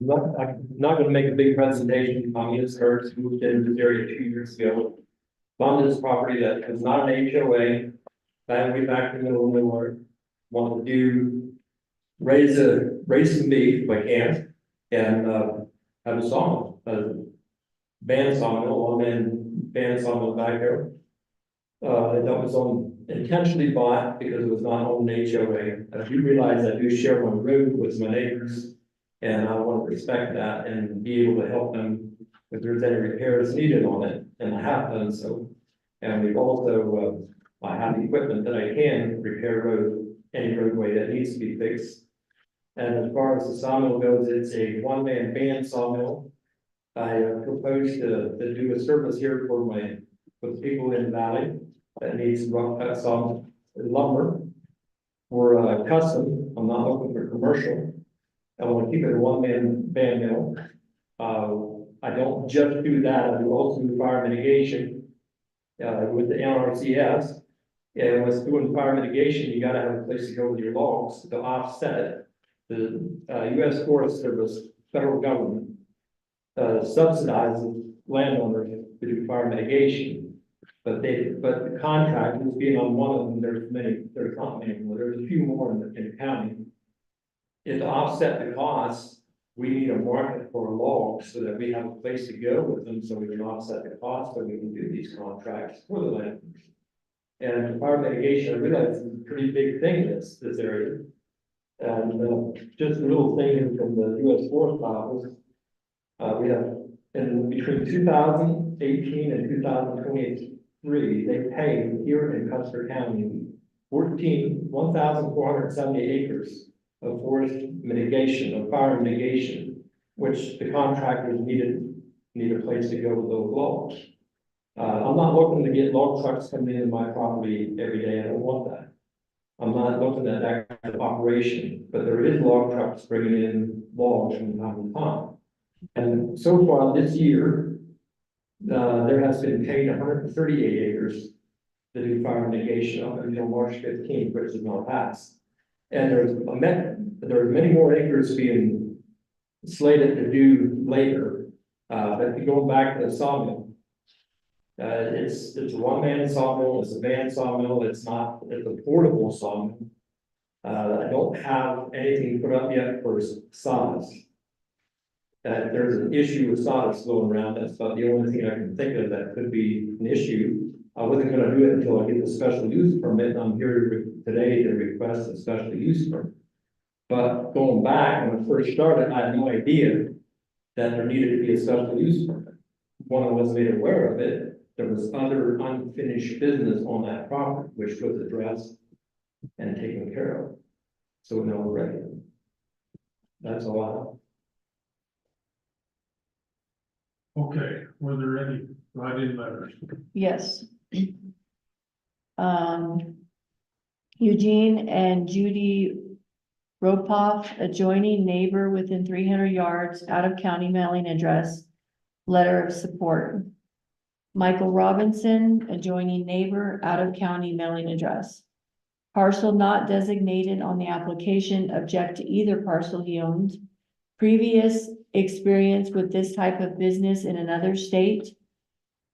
I'm not gonna make a big presentation. Tommy has heard, moved into this area 2 years ago. Bought this property that was not an HOA, way back in the middle of nowhere. Wanted to raise some beef if I can, and have a sawmill, a band sawmill, one-man band sawmill back there. That was intentionally bought because it was not on an HOA. I do realize I do share one road with my neighbors. And I want to respect that and be able to help them if there's any repairs needed on it, and I have done so. And we've also, I have the equipment that I can repair any roadway that needs to be fixed. And as far as the sawmill goes, it's a one-man band sawmill. I propose to do a service here for the people in the valley that needs rough cut saw lumber. For custom, I'm not looking for commercial. I want to keep it a one-man band mill. I don't just do that, I do also do fire mitigation with the NRCS. And with doing fire mitigation, you gotta have a place to go with your logs to offset it. The U.S. Forest Service, federal government, subsidizes landowners to do fire mitigation. But the contractors, being on one of them, there's not many, there's a few more in the county. And to offset the costs, we need a market for logs so that we have a place to go with them, so we can offset the cost, so we can do these contracts for the landowners. And fire mitigation, I realize is a pretty big thing in this area. And just a little thing from the U.S. Forest Office, we have in between 2018 and 2023, they paid here in Custer County 1,470 acres of forest mitigation, of fire mitigation, which the contractors need a place to go with those logs. I'm not looking to get log trucks coming in my property every day. I don't want that. I'm not looking at that kind of operation, but there is log trucks bringing in logs from time to time. And so far this year, there has been paid 138 acres to do fire mitigation up until March 15th, which is not passed. And there's many more acres being slated to do later. But going back to the sawmill, it's a one-man sawmill, it's a band sawmill, it's a portable sawmill. I don't have anything put up yet for sawdust. There's an issue with sawdust going around. That's about the only thing I can think of that could be an issue. I wasn't going to do it until I get the special use permit. I'm here today to request a special use permit. But going back, when I first started, I had no idea that there needed to be a special use permit. When I was made aware of it, there was other unfinished business on that property, which was addressed and taken care of. So now we're ready. That's all I have. Okay, were there any write-in letters? Yes. Eugene and Judy Ropoff, adjoining neighbor within 300 yards, out of county mailing address, letter of support. Michael Robinson, adjoining neighbor, out of county mailing address. Parcel not designated on the application, object to either parcel he owns. Previous experience with this type of business in another state.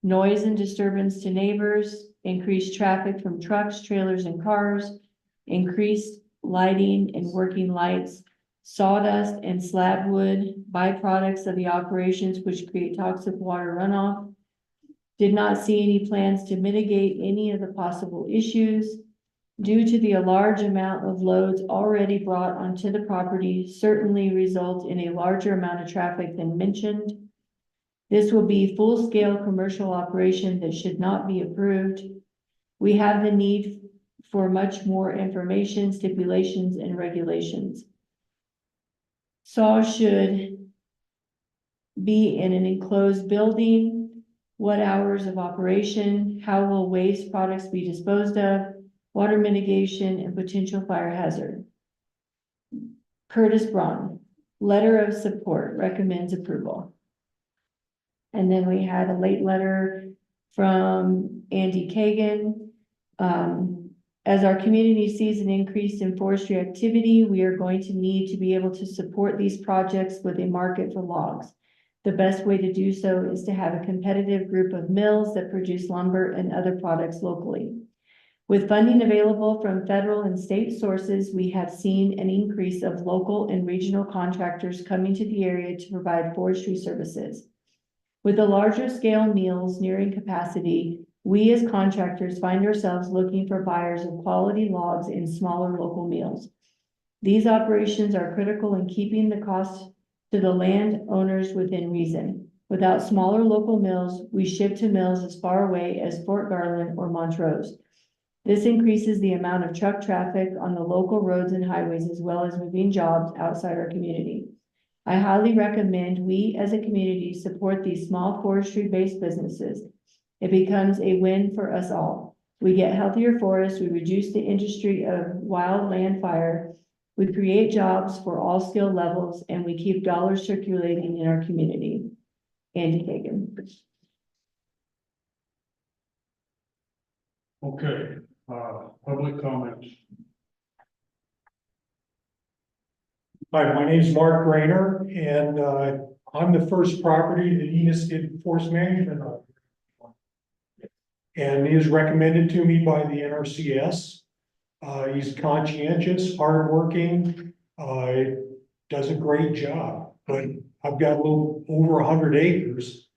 Noise and disturbance to neighbors, increased traffic from trucks, trailers, and cars, increased lighting and working lights, sawdust and slab wood, byproducts of the operations which create toxic water runoff. Did not see any plans to mitigate any of the possible issues. Due to the large amount of loads already brought onto the property, certainly result in a larger amount of traffic than mentioned. This will be full-scale commercial operation that should not be approved. We have the need for much more information, stipulations, and regulations. SAW should be in an enclosed building. What hours of operation? How will waste products be disposed of? Water mitigation and potential fire hazard. Curtis Braun, letter of support, recommends approval. And then we had a late letter from Andy Kagan. As our community sees an increase in forestry activity, we are going to need to be able to support these projects with a market for logs. The best way to do so is to have a competitive group of mills that produce lumber and other products locally. With funding available from federal and state sources, we have seen an increase of local and regional contractors coming to the area to provide forestry services. With the larger scale mills nearing capacity, we as contractors find ourselves looking for buyers of quality logs in smaller local mills. These operations are critical in keeping the cost to the landowners within reason. Without smaller local mills, we ship to mills as far away as Fort Garland or Montrose. This increases the amount of truck traffic on the local roads and highways, as well as moving jobs outside our community. I highly recommend we as a community support these small forestry-based businesses. It becomes a win for us all. We get healthier forests, we reduce the industry of wild land fire, we create jobs for all skill levels, and we keep dollars circulating in our community. Andy Kagan. Okay, public comments. Hi, my name is Mark Rayner, and I'm the first property that Enos did forest management on. And he was recommended to me by the NRCS. He's conscientious, hardworking, does a great job. But I've got a little over 100 acres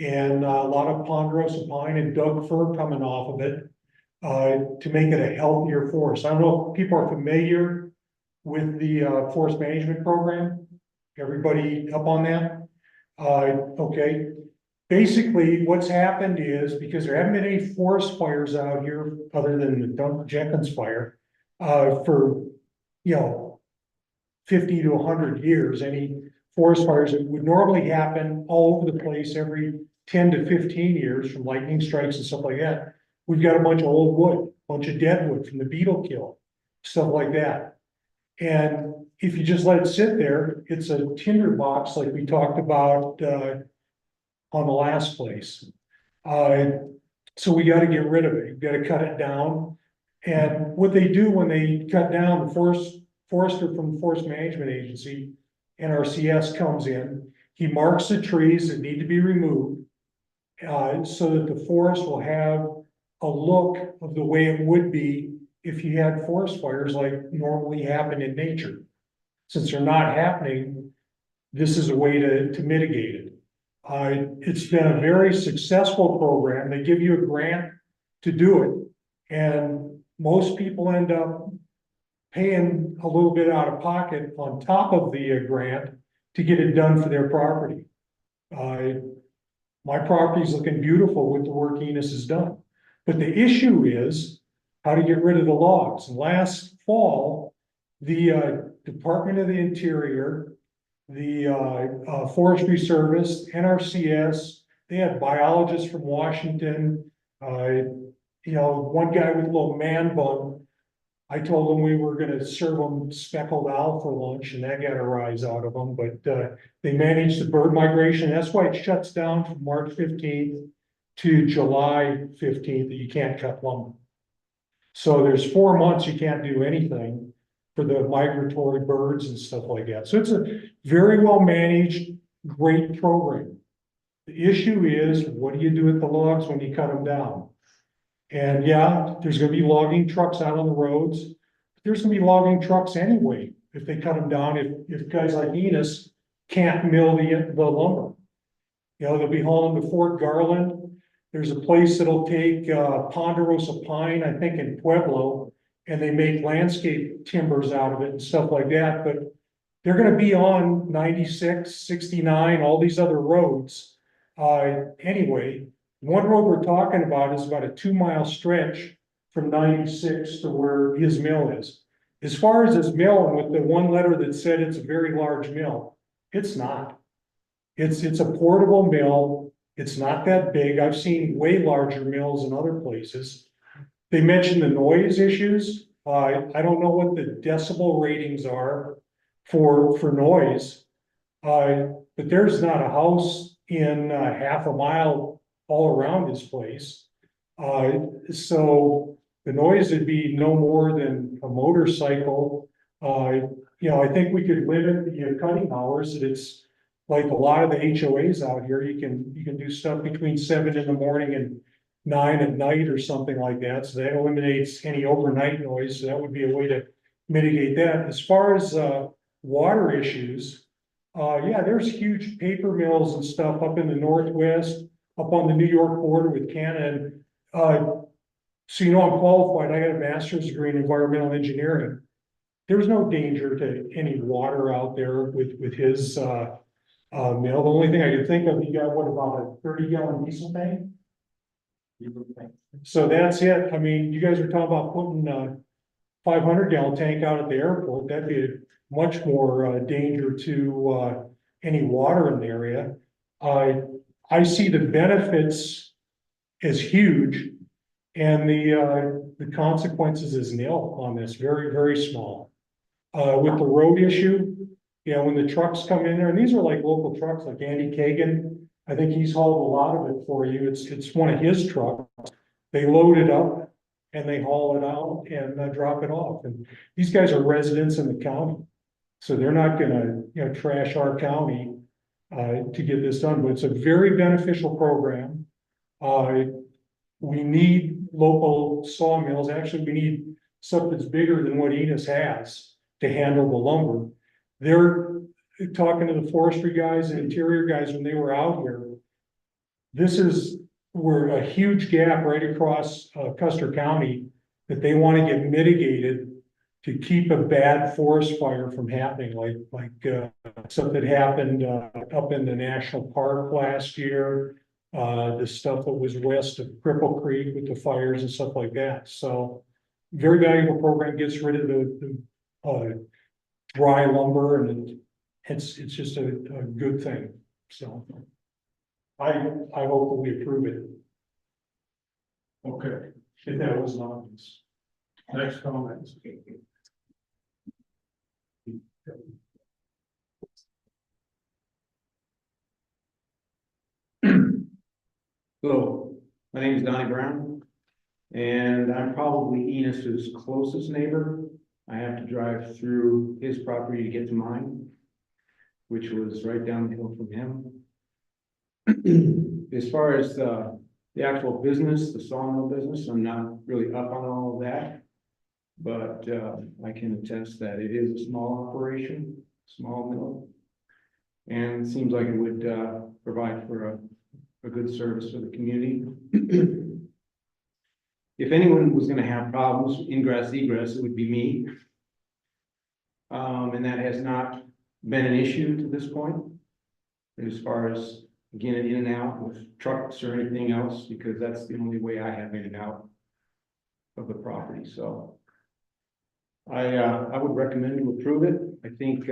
and a lot of ponderosa pine and Doug fir coming off of it to make it a healthier forest. I don't know if people are familiar with the forest management program. Everybody up on that? Okay. Basically, what's happened is because there haven't been any forest fires out here other than the Duncan Jenkins fire for 50 to 100 years. Any forest fires that would normally happen all over the place every 10 to 15 years from lightning strikes and stuff like that. We've got a bunch of old wood, a bunch of dead wood from the beetle kill, stuff like that. And if you just let it sit there, it's a tinder box like we talked about on the last place. So we got to get rid of it. You've got to cut it down. And what they do when they cut down, the forester from the Forest Management Agency, NRCS, comes in. He marks the trees that need to be removed so that the forest will have a look of the way it would be if you had forest fires like normally happen in nature. Since they're not happening, this is a way to mitigate it. It's been a very successful program. They give you a grant to do it. And most people end up paying a little bit out of pocket on top of the grant to get it done for their property. My property's looking beautiful with the work Enos has done. But the issue is how to get rid of the logs. And last fall, the Department of the Interior, the Forestry Service, NRCS, they had biologists from Washington, one guy with a little man bun. I told him we were gonna serve them speckled owl for lunch and that got a rise out of them, but they managed the bird migration. That's why it shuts down from March 15th to July 15th that you can't cut lumber. So there's 4 months you can't do anything for the migratory birds and stuff like that. So it's a very well managed, great program. The issue is, what do you do with the logs when you cut them down? And yeah, there's gonna be logging trucks out on the roads. There's gonna be logging trucks anyway, if they cut them down, if guys like Enos can't mill the lumber. They'll be hauling to Fort Garland. There's a place that'll take ponderosa pine, I think in Pueblo, and they make landscape timbers out of it and stuff like that, but they're gonna be on 96, 69, all these other roads. Anyway, one road we're talking about is about a 2-mile stretch from 96 to where his mill is. As far as his mill, and with the one letter that said it's a very large mill, it's not. It's a portable mill. It's not that big. I've seen way larger mills in other places. They mentioned the noise issues. I don't know what the decibel ratings are for noise. But there's not a house in half a mile all around this place. So the noise would be no more than a motorcycle. I think we could limit the cutting hours, that it's like a lot of the HOAs out here, you can do stuff between 7 in the morning and 9 at night or something like that. So that eliminates any overnight noise. So that would be a way to mitigate that. As far as water issues, yeah, there's huge paper mills and stuff up in the Northwest, up on the New York border with Canada. So I'm qualified. I got a master's degree in environmental engineering. There's no danger to any water out there with his mill. The only thing I could think of, he got what, about a 30-gallon diesel tank? So that's it. I mean, you guys are talking about putting a 500-gallon tank out at the airport. That'd be much more danger to any water in the area. I see the benefits as huge, and the consequences as nil on this, very, very small. With the road issue, when the trucks come in there, and these are like local trucks, like Andy Kagan, I think he's hauled a lot of it for you. It's one of his trucks. They load it up and they haul it out and drop it off. And these guys are residents in the county, so they're not gonna, trash our county to get this done. But it's a very beneficial program. We need local sawmills. Actually, we need stuff that's bigger than what Enos has to handle the lumber. They're talking to the forestry guys and interior guys when they were out here. This is where a huge gap right across Custer County that they want to get mitigated to keep a bad forest fire from happening, like stuff that happened up in the national park last year. The stuff that was west of Cripple Creek with the fires and stuff like that. So very valuable program, gets rid of the dry lumber, and it's just a good thing. So I hope that we approve it. Okay, If that was not obvious. next comments. Hello, my name is Donnie Brown, and I'm probably Enos's closest neighbor. I have to drive through his property to get to mine, which was right down the hill from him. As far as the actual business, the sawmill business, I'm not really up on all of that. But I can attest that it is a small operation, small mill. And it seems like it would provide for a good service for the community. If anyone was gonna have problems, ingress, egress, it would be me. And that has not been an issue to this point. As far as getting in and out with trucks or anything else, because that's the only way I have in and out of the property, so. I would recommend to approve it. I think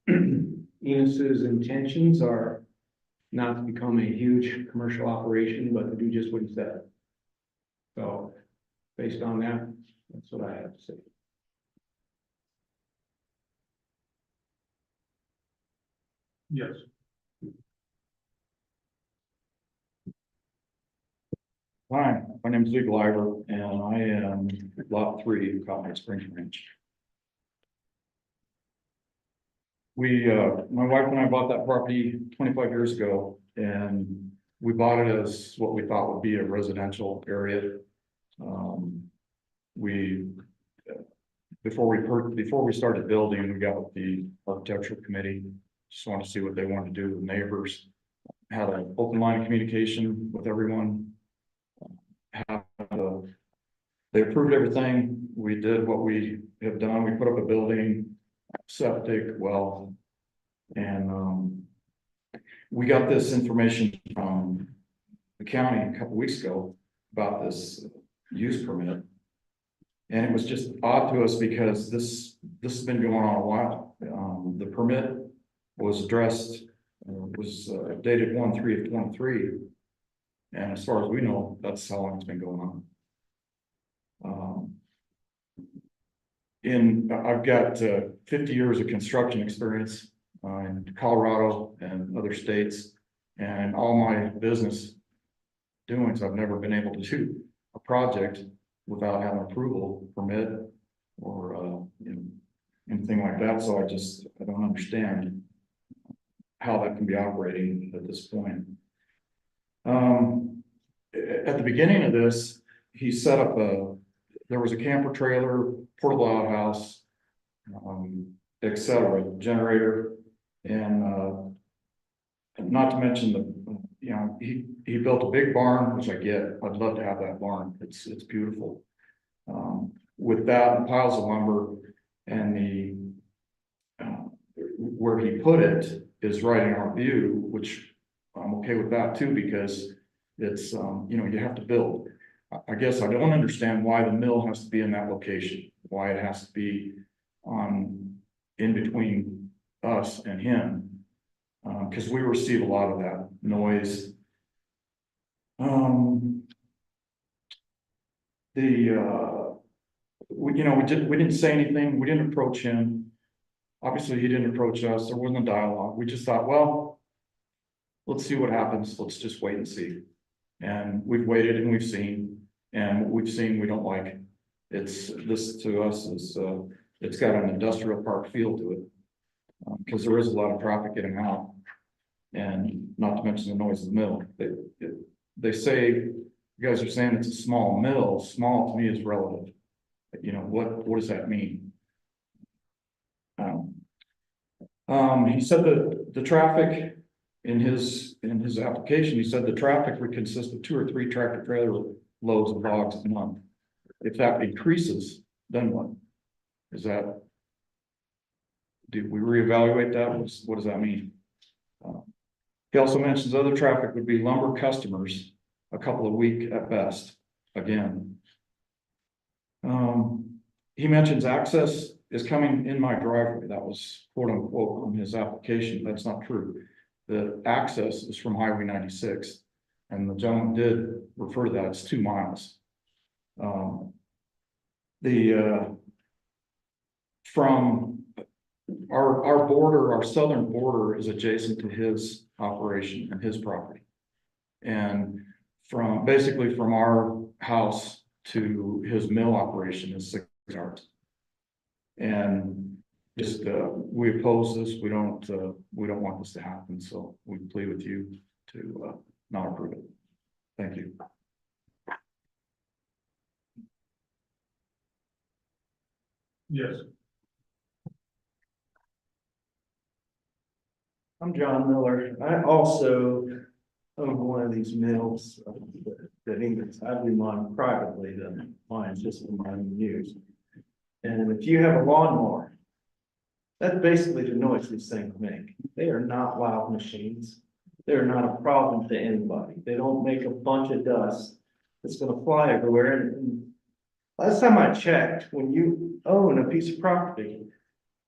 Enos's intentions are not to become a huge commercial operation, but to do just what he said. So based on that, that's what I have to say. Yes. Hi, my name is Lee Gliver, and I am lot 3 of Cotton Springs Ranch. My wife and I bought that property 25 years ago, and we bought it as what we thought would be a residential area. Before we started building, we got with the architectural committee, just wanted to see what they wanted to do with neighbors. Had an open line of communication with everyone. They approved everything. We did what we have done. We put up a building, septic, well, and we got this information from the county a couple weeks ago about this use permit, And it was just odd to us because this has been going on a while. The permit was addressed, dated 1/3/23. And as far as we know, that's how long it's been going on. I've got 50 years of construction experience in Colorado and other states. And all my business doings, I've never been able to do a project without having approval, permit, or anything like that. So I don't understand how that can be operating at this point. At the beginning of this, he set up there was a camper trailer, portable outhouse, etc., generator, and not to mention he built a big barn, which I get. I'd love to have that barn. It's beautiful. With that and piles of lumber, and where he put it is right in our view, which I'm okay with that too, because it's you have to build. I guess I don't understand why the mill has to be in that location, why it has to be in between us and him. Because we receive a lot of that noise. We didn't say anything. We didn't approach him. Obviously, he didn't approach us. There wasn't a dialogue. We just thought, well, let's see what happens. Let's just wait and see. And we've waited and we've seen, and what we've seen we don't like. This to us is it's got an industrial park feel to it, because there is a lot of traffic getting out. And not to mention the noise of the mill. They say, you guys are saying it's a small mill. Small to me is relative. What does that mean? He said that the traffic in his application, he said the traffic would consist of 2 or 3 tractor trailer loads of logs a month. If that increases, then what? Did we reevaluate that? What does that mean? He also mentions other traffic would be lumber customers, a couple a week at best, again. He mentions access is coming in my driveway. That was quote unquote from his application. That's not true. The access is from Highway 96. And the gentleman did refer to that. It's 2 miles. From our border, our southern border is adjacent to his operation and his property. And basically from our house to his mill operation is 6 yards. And just we oppose this. We don't want this to happen. So we plead with you to not approve it. Thank you. Yes. I'm John Miller. I also own one of these mills that I do mine privately, the mine's just for my own use. And if you have a lawnmower, that's basically the noise these things make. They are not loud machines. They're not a problem to anybody. They don't make a bunch of dust that's gonna fly everywhere. And last time I checked, when you own a piece of property,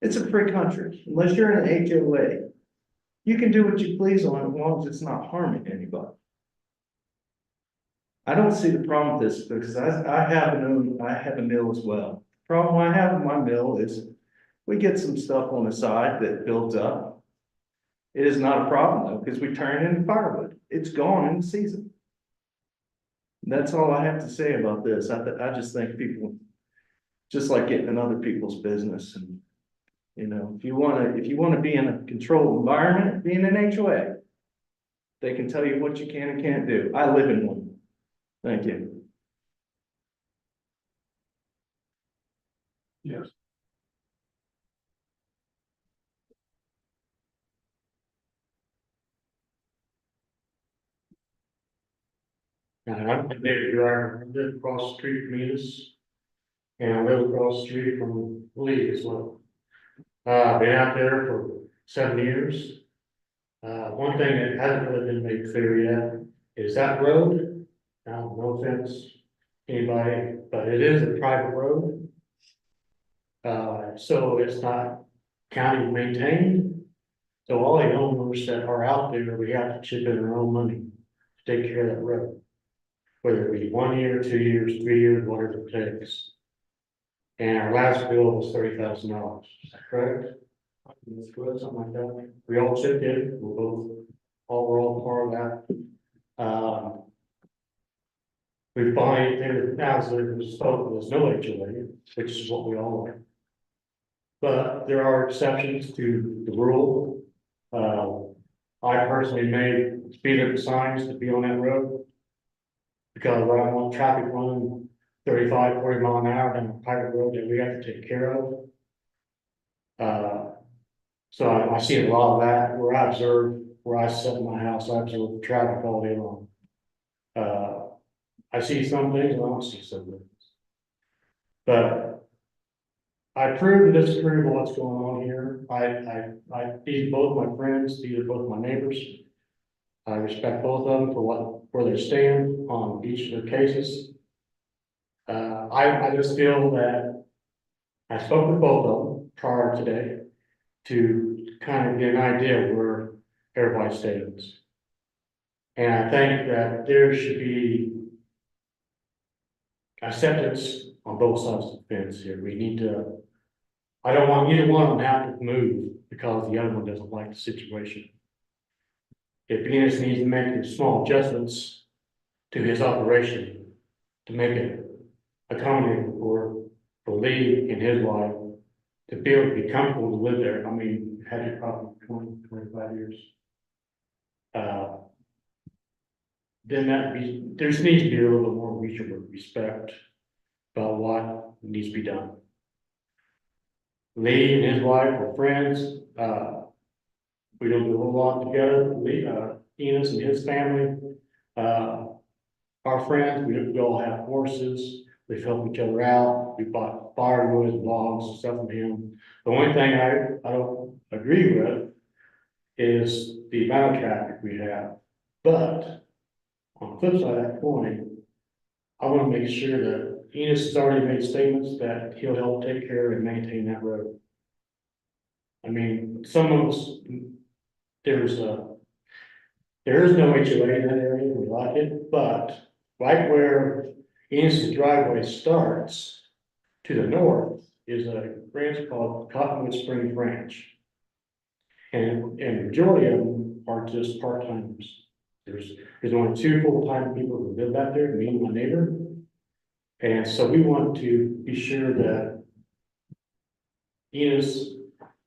it's a free country. Unless you're in an HOA, you can do what you please on it as long as it's not harming anybody. I don't see the problem with this because I have a mill as well. The problem I have with my mill is we get some stuff on the side that builds up. It is not a problem though, because we turn it into firewood. It's gone in the season. That's all I have to say about this. I just think people just like getting in other people's business, and if you want to be in a controlled environment, be in an HOA. They can tell you what you can and can't do. I live in one. Thank you. Yes. I'm David Driver. I live across the street from Enos. And I live across the street from Lee as well. I've been out there for 7 years. One thing that hasn't really been made clear yet is that road, no offense anybody, but it is a private road. So it's not county maintained. So all the owners that are out there, we have to chip in our own money to take care of that road. Whether it be 1 year, 2 years, 3 years, whatever it takes. And our last bill was $30,000, is that correct? That's good, something like that. We all chipped in, we're all part of that. We find there now there's no HOA, which is what we all like. But there are exceptions to the rule. I personally made speed limit signs to be on that road. Because I don't want traffic running 35, 40 mile an hour down a private road that we have to take care of. So I see a lot of that where I observe, where I sit in my house, I observe traffic all day long. I see some things, and I don't see some things. But I approve and disapprove of what's going on here. These are both my friends, these are both my neighbors. I respect both of them for where they stand on each of their cases. I just feel that I spoke with both of them prior today to kind of get an idea of where everybody stands. And I think that there should be acceptance on both sides of the fence here. We need to, I don't want either one of them to have to move because the other one doesn't like the situation. If Venus needs to make small adjustments to his operation to make it accommodating for Lee and his wife to be able to be comfortable to live there. I mean, we've had it probably 20, 25 years. Then there needs to be a little bit more mutual respect about what needs to be done. Lee and his wife are friends. We don't do a whole lot together. Lee, Enos and his family are friends. We all have horses. We've helped each other out. We bought firewood, logs, and stuff from him. The only thing I don't agree with is the amount of traffic we have. But on the flip side of that coin, I want to make sure that Enos has already made statements that he'll help take care and maintain that road. I mean, some of us, there is no HOA in that area, we like it, but right where Enos's driveway starts to the north is a ranch called Cottonwood Springs Ranch. And the majority of them are just part-timers. There's only 2 full-time people who live out there, me and my neighbor. And so we want to be sure that Enos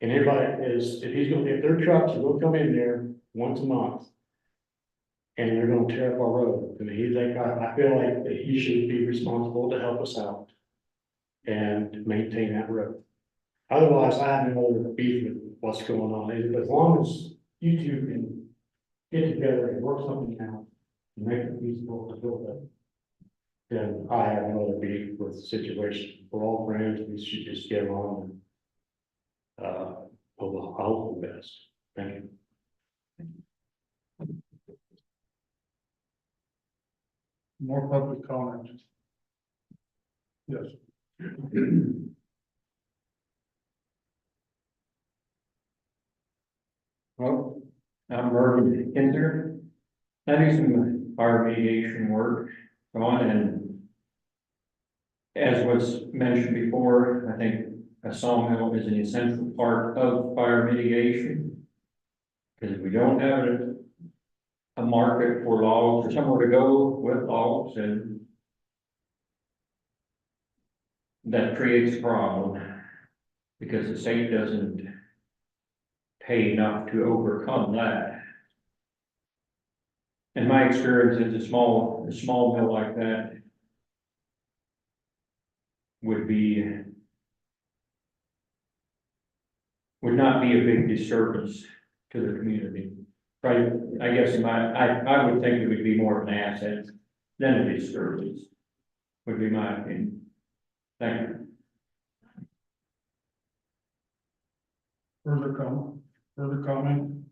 and everybody if their trucks are gonna come in there once a month and they're gonna tear up our road, I mean, I feel like that he should be responsible to help us out and maintain that road. Otherwise, I have no other beef with what's going on. As long as you two can get together and work something out and make it feasible to build it, then I have no other beef with the situation. We're all friends, we should just get along and I hope the best. Thank you. More public comment? Yes. Well, I'm Mervyn Kinder. I do some fire mediation work on, and as was mentioned before, I think a sawmill is an essential part of fire mitigation. Because if we don't have a market for logs or somewhere to go with logs, and that creates a problem because the state doesn't pay enough to overcome that. In my experience, is a small mill like that would not be a big disturbance to the community. Right, I guess I would think it would be more of an asset than a disturbance, would be my opinion. Thank you. Further comment?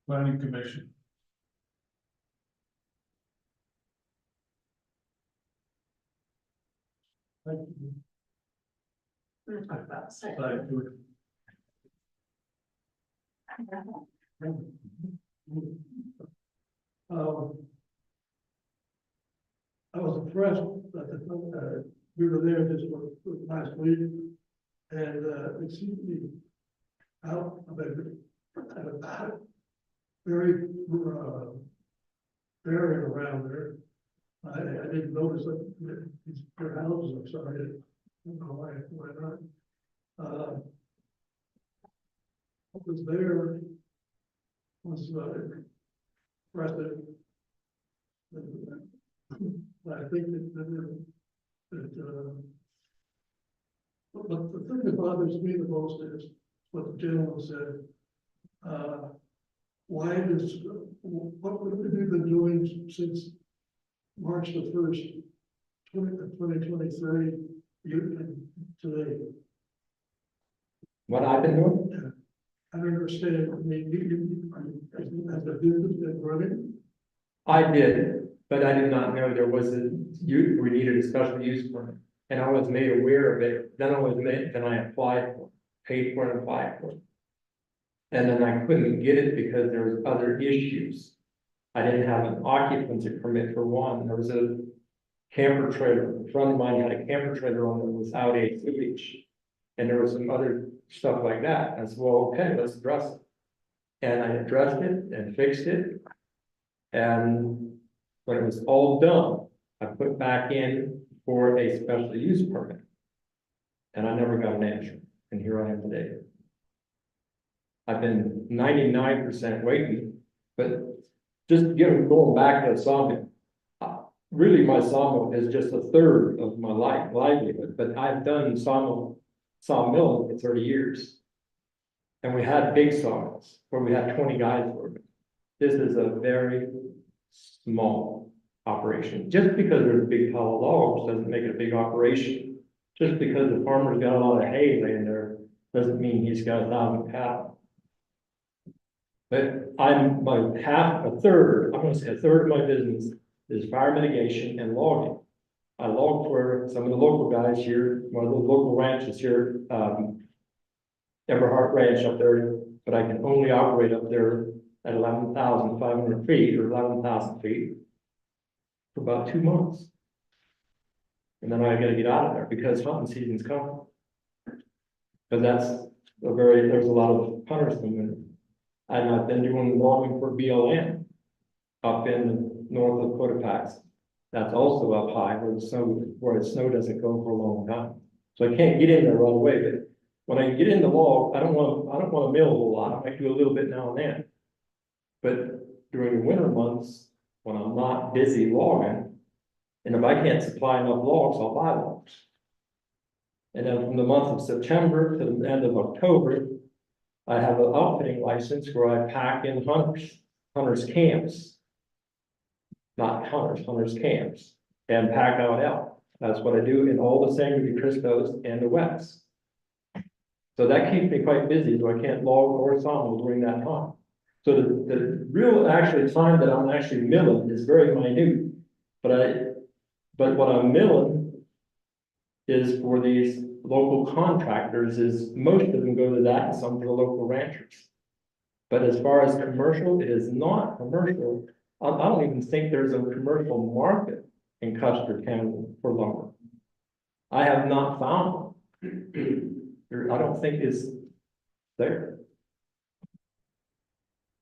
Planning Commission. Thank you. We're gonna talk about site. Site tour. Um, I was impressed that we were there just for last week, and it seemed to be out about very area around there. I didn't notice that these their houses, I'm sorry, I don't know why not. What was there was impressive. I think but the thing that bothers me the most is what the gentleman said. Why does, what have we been doing since March the 1st, 2023, today? What I've been doing? I don't understand. I mean, has the business been running? I did, but I did not know there was we needed a special use permit. And I was made aware of it, then I applied for it, paid for it, and applied for it. And then I couldn't get it because there was other issues. I didn't have an occupancy permit for one. There was a camper trailer. A friend of mine had a camper trailer on that was out a sewage. And there was some other stuff like that. I said, well, okay, let's address it. And I addressed it and fixed it. And when it was all done, I put back in for a special use permit. And I never got an answer. And here I am today. I've been 99% waiting, but just going back to the sawmill. Really, my sawmill is just a third of my livelihood, but I've done sawmill for 30 years. And we had big sawmills where we had 20 guys working. This is a very small operation. Just because there's a big pile of logs doesn't make it a big operation. Just because the farmer's got a lot of hay laying there doesn't mean he's got 1,000 cattle. But I'm a third of my business is fire mitigation and logging. I log for some of the local guys here, one of the local ranches here, Everhart Ranch up there, but I can only operate up there at 11,500 feet or 11,000 feet for about 2 months. And then I gotta get out of there because hunting season's coming. But there's a lot of hunters coming. And I've been doing logging for BLM up in north of Cotopaxi. That's also up high where the snow doesn't go for a long time. So I can't get in there right away, but when I get in the log, I don't want to mill a whole lot. I might do a little bit now and then. But during the winter months, when I'm not busy logging, and if I can't supply enough logs, I'll buy logs. And then from the month of September to the end of October, I have an outfitting license where I pack in hunters camps. Not hunters camps, and pack out elk. That's what I do in all the San Luis Cristos and the West. So that keeps me quite busy, so I can't log or sawmill during that time. So the real actual time that I'm actually milling is very minute. But what I'm milling is for these local contractors is most of them go to that and some for the local ranchers. But as far as commercial, it is not commercial. I don't even think there's a commercial market in Custer County for lumber. I have not found one. I don't think it's there.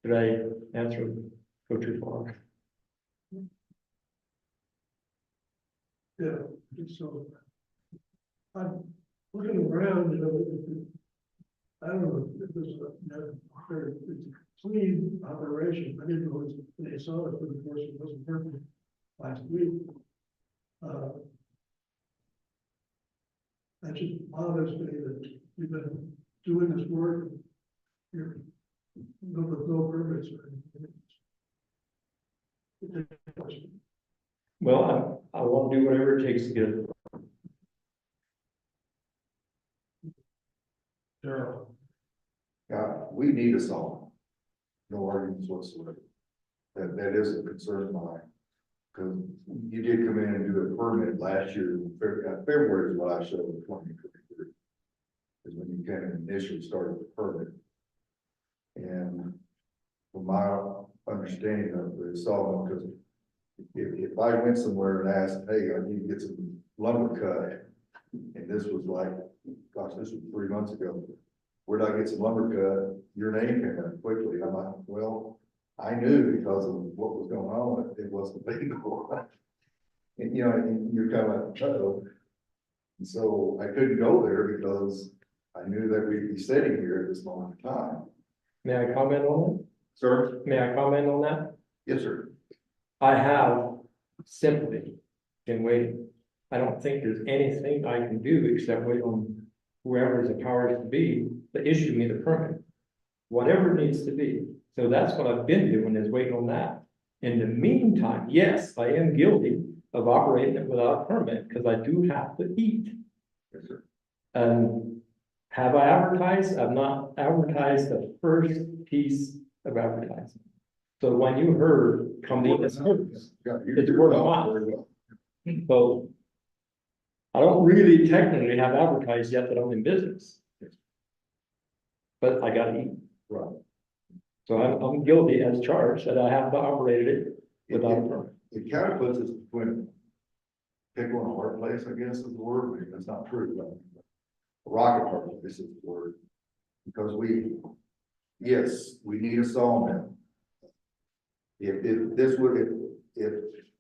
Did I answer, go too far? Yeah, so I'm looking around, I don't know if this is a clean operation. I didn't know they saw it, but of course it wasn't perfect last week. That just bothers me that you've been doing this work. You're with no permits or anything. Well, I want to do whatever it takes to get it. Daryl. Yeah, we need a song. No arguments whatsoever. That is a concern of mine. Cause you did come in and do a permit last year, February is what I showed in 2023. Is when you kind of initially started the permit. And from my understanding of the sawmill, because if I went somewhere and asked, hey, I need to get some lumber cut, and this was like, gosh, this was 3 months ago, where'd I get some lumber cut? Your name came up quickly. I'm like, well, I knew because of what was going on, it wasn't legal. And you know, and you're kind of like, uh-oh. And so I couldn't go there because I knew that we'd be sitting here at this moment in time. May I comment on that? Sir? May I comment on that? Yes, sir. I have sympathy in waiting. I don't think there's anything I can do except wait on whoever the powers to be to issue me the permit. Whatever it needs to be. So that's what I've been doing, is waiting on that. In the meantime, yes, I am guilty of operating it without a permit because I do have to eat. Yes, sir. Have I advertised? I've not advertised the first piece of advertising. So when you heard from the service, it's word of mouth. So I don't really technically have advertised yet that I'm in business. But I gotta eat. Right. So I'm guilty as charged that I have operated it without a permit. It kind of puts us between pick on a hard place, I guess is the word. Maybe that's not true, but a rocket hard place is the word. Because yes, we need a sawmill. If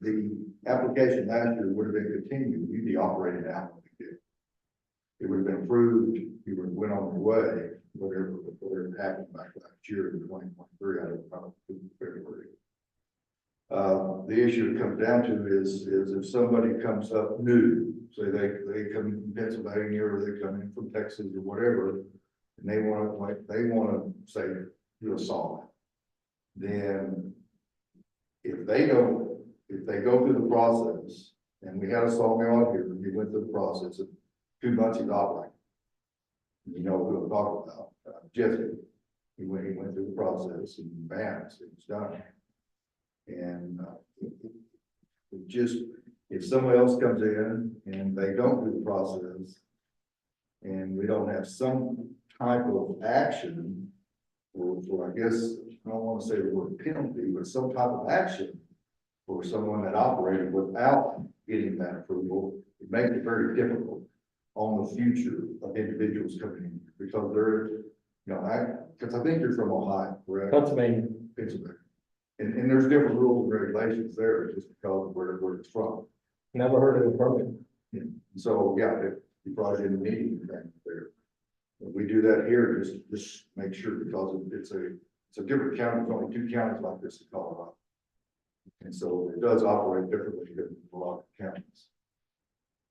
the application last year would have been continued, you'd be operating out like it. It would have been approved, you would have went on your way, whatever happened back last year in 2023, I don't know, February. The issue it comes down to is if somebody comes up new, say they come from Pennsylvania or they come in from Texas or whatever, and they want to say do a sawmill, then if they go through the process, and we had a sawmill out here, and we went through the process of 2 months he's operating. You know who I'm talking about, Jesse. He went through the process and bam, it was done. And it just, if someone else comes in and they don't do the process, and we don't have some type of action, or I guess, I don't want to say the word penalty, but some type of action for someone that operated without getting that approval, it makes it very difficult on the future of individuals coming in, because they're, you know, because I think you're from Ohio, correct? Pennsylvania. And there's different rules and regulations there just because of where it's from. Never heard of a permit. Yeah. So, yeah, you probably didn't need anything there. If we do that here, just make sure, because it's a different county, it's only 2 counties like this in Colorado. And so it does operate differently than a lot of counties.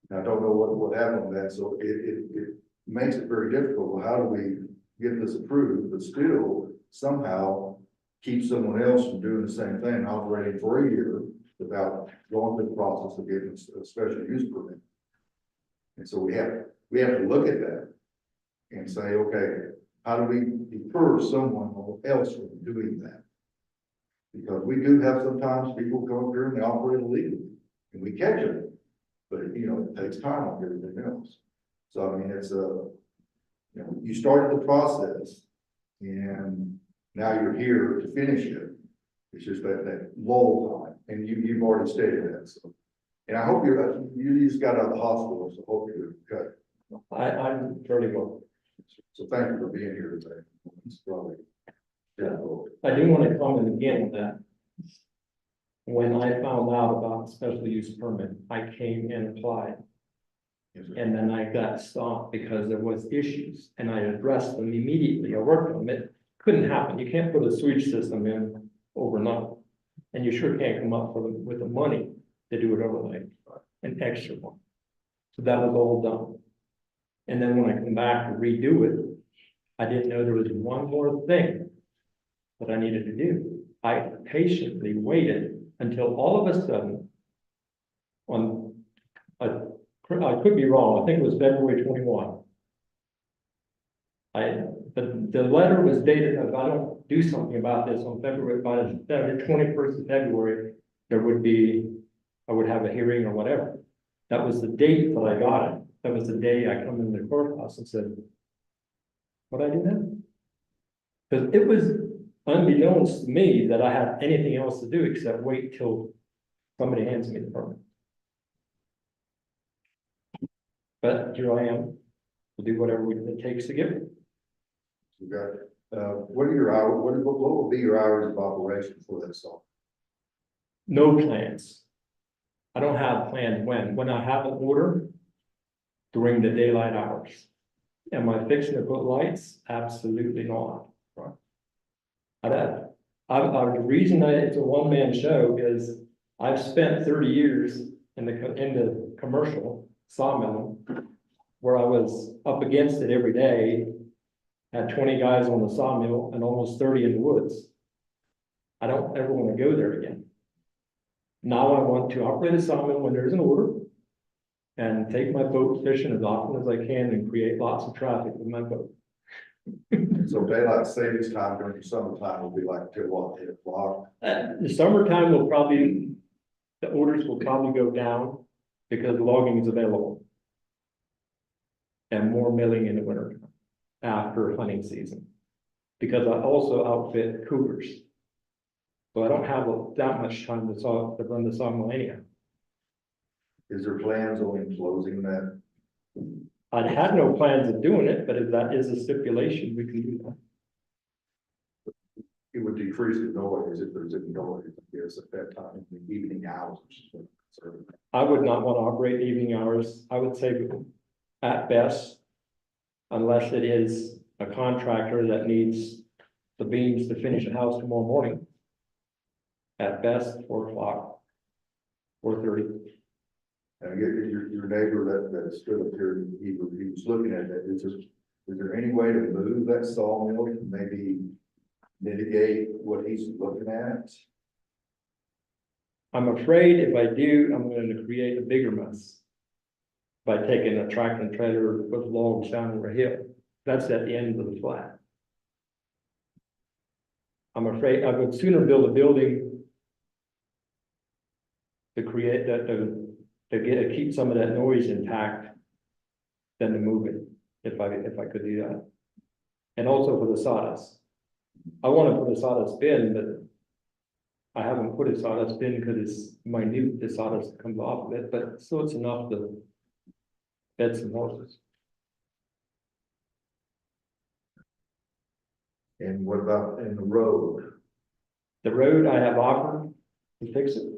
And I don't know what happened with that, so it makes it very difficult. Well, how do we get this approved, but still somehow keep someone else from doing the same thing, operating for a year without going through the process of getting a special use permit? And so we have to look at that and say, okay, how do we deter someone else from doing that? Because we do have sometimes people come up here and they operate illegally, and we catch them, but you know, it takes time like everything else. So I mean, it's you know, you started the process, and now you're here to finish it. It's just that lull time, and you've already stated that. So, and I hope you just got out of the hospital, so I hope you're okay. I'm fairly well. So thank you for being here today. It's probably difficult. I do want to comment again on that. When I found out about the special use permit, I came and applied. Yes, sir. And then I got stopped because there was issues, and I addressed them immediately. I worked on it. Couldn't happen. You can't put a sewage system in overnight. And you sure can't come up with the money to do it overnight, an extra one. So that was all done. And then when I come back to redo it, I didn't know there was one more thing that I needed to do. I patiently waited until all of a sudden, I could be wrong, I think it was February 21. The letter was dated, if I don't do something about this on February, by the 21st of February, there would be I would have a hearing or whatever. That was the date that I got it. That was the day I come in the courthouse and said, what I do now? Because it was unbeknownst to me that I had anything else to do except wait till somebody hands me the permit. But here I am, we'll do whatever it takes to get it. You got, what are your hours, what will be your hours of operation for that song? No plans. I don't have plans when I have an order during the daylight hours. Am I fixing to put lights? Absolutely not. Right. The reason it's a one-man show is I've spent 30 years in the commercial sawmill where I was up against it every day, had 20 guys on the sawmill and almost 30 in the woods. I don't ever want to go there again. Now I want to operate a sawmill when there's an order and take my boat fishing as often as I can and create lots of traffic with my boat. So daylight savings time during the summertime will be like till what, 8 o'clock? The summertime will probably, the orders will probably go down because logging is available. And more milling in the winter time after hunting season. Because I also outfit cougars. So I don't have that much time to run the sawmill anyhow. Is there plans on closing that? I had no plans of doing it, but if that is a stipulation, we can do that. It would decrease the noise if there's any noise, I guess, at that time, in the evening hours. I would not want to operate evening hours. I would say at best, unless it is a contractor that needs the beams to finish a house tomorrow morning. At best, 4 o'clock, 4:30. And your neighbor that stood up here, he was looking at that, is there any way to move that sawmill to maybe mitigate what he's looking at? I'm afraid if I do, I'm going to create a bigger mess. By taking a tractor and trailer with logs down over a hill. That's at the end of the flat. I'm afraid I would sooner build a building to create that, to keep some of that noise intact than to move it, if I could do that. And also for the sawdust. I want to put a sawdust bin, but I haven't put a sawdust bin because it's minute, the sawdust comes off of it, but still it's enough to fed some horses. And what about in the road? The road I have offered to fix it.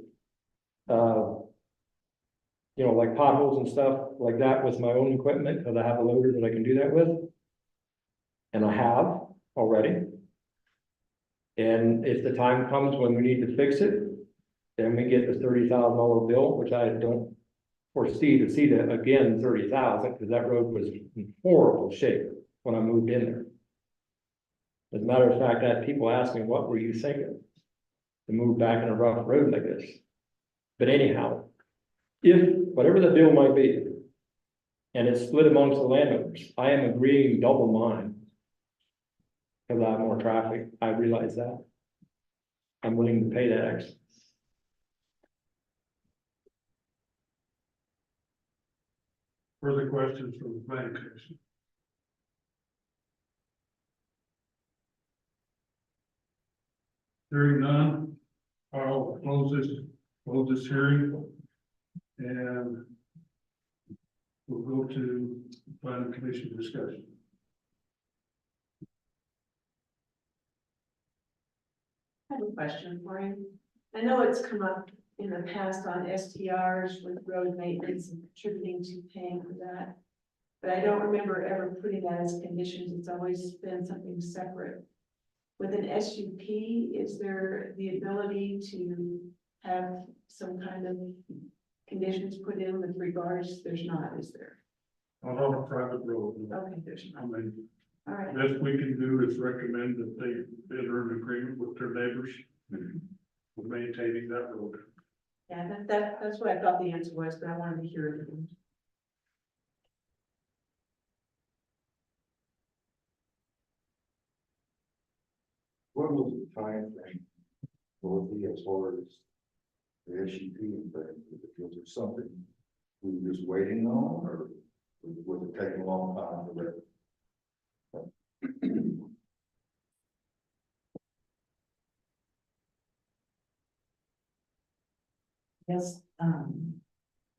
You know, like potholes and stuff like that with my own equipment, because I have a loader that I can do that with. And I have already. And if the time comes when we need to fix it, then we get the $30,000 bill, which I don't foresee to see that again, 30,000, because that road was in horrible shape when I moved in there. As a matter of fact, I had people ask me, what were you thinking to move back in a rough road like this? But anyhow, if whatever the bill might be, and it's split amongst the landowners, I am agreeing double mine. Because I have more traffic, I realize that. I'm willing to pay that extra. Further questions from the planning commission? Hearing none, I'll close this hearing. And we'll go to planning commission discussion. I have a question for you. I know it's come up in the past on STRs with road maintenance and contributing to paying for that. But I don't remember ever putting that as conditions. It's always been something separate. With an SUP, is there the ability to have some kind of conditions put in with regards? There's not, is there? On a private road. Okay, there's not. I mean, All right. best we can do is recommend that they enter an agreement with their neighbors for maintaining that road. Yeah, that's what I thought the answer was, but I wanted to hear it. What was the time frame? Will it be as far as the SUP thing? Was there something we were just waiting on, or was it taking a long time for that? Yes,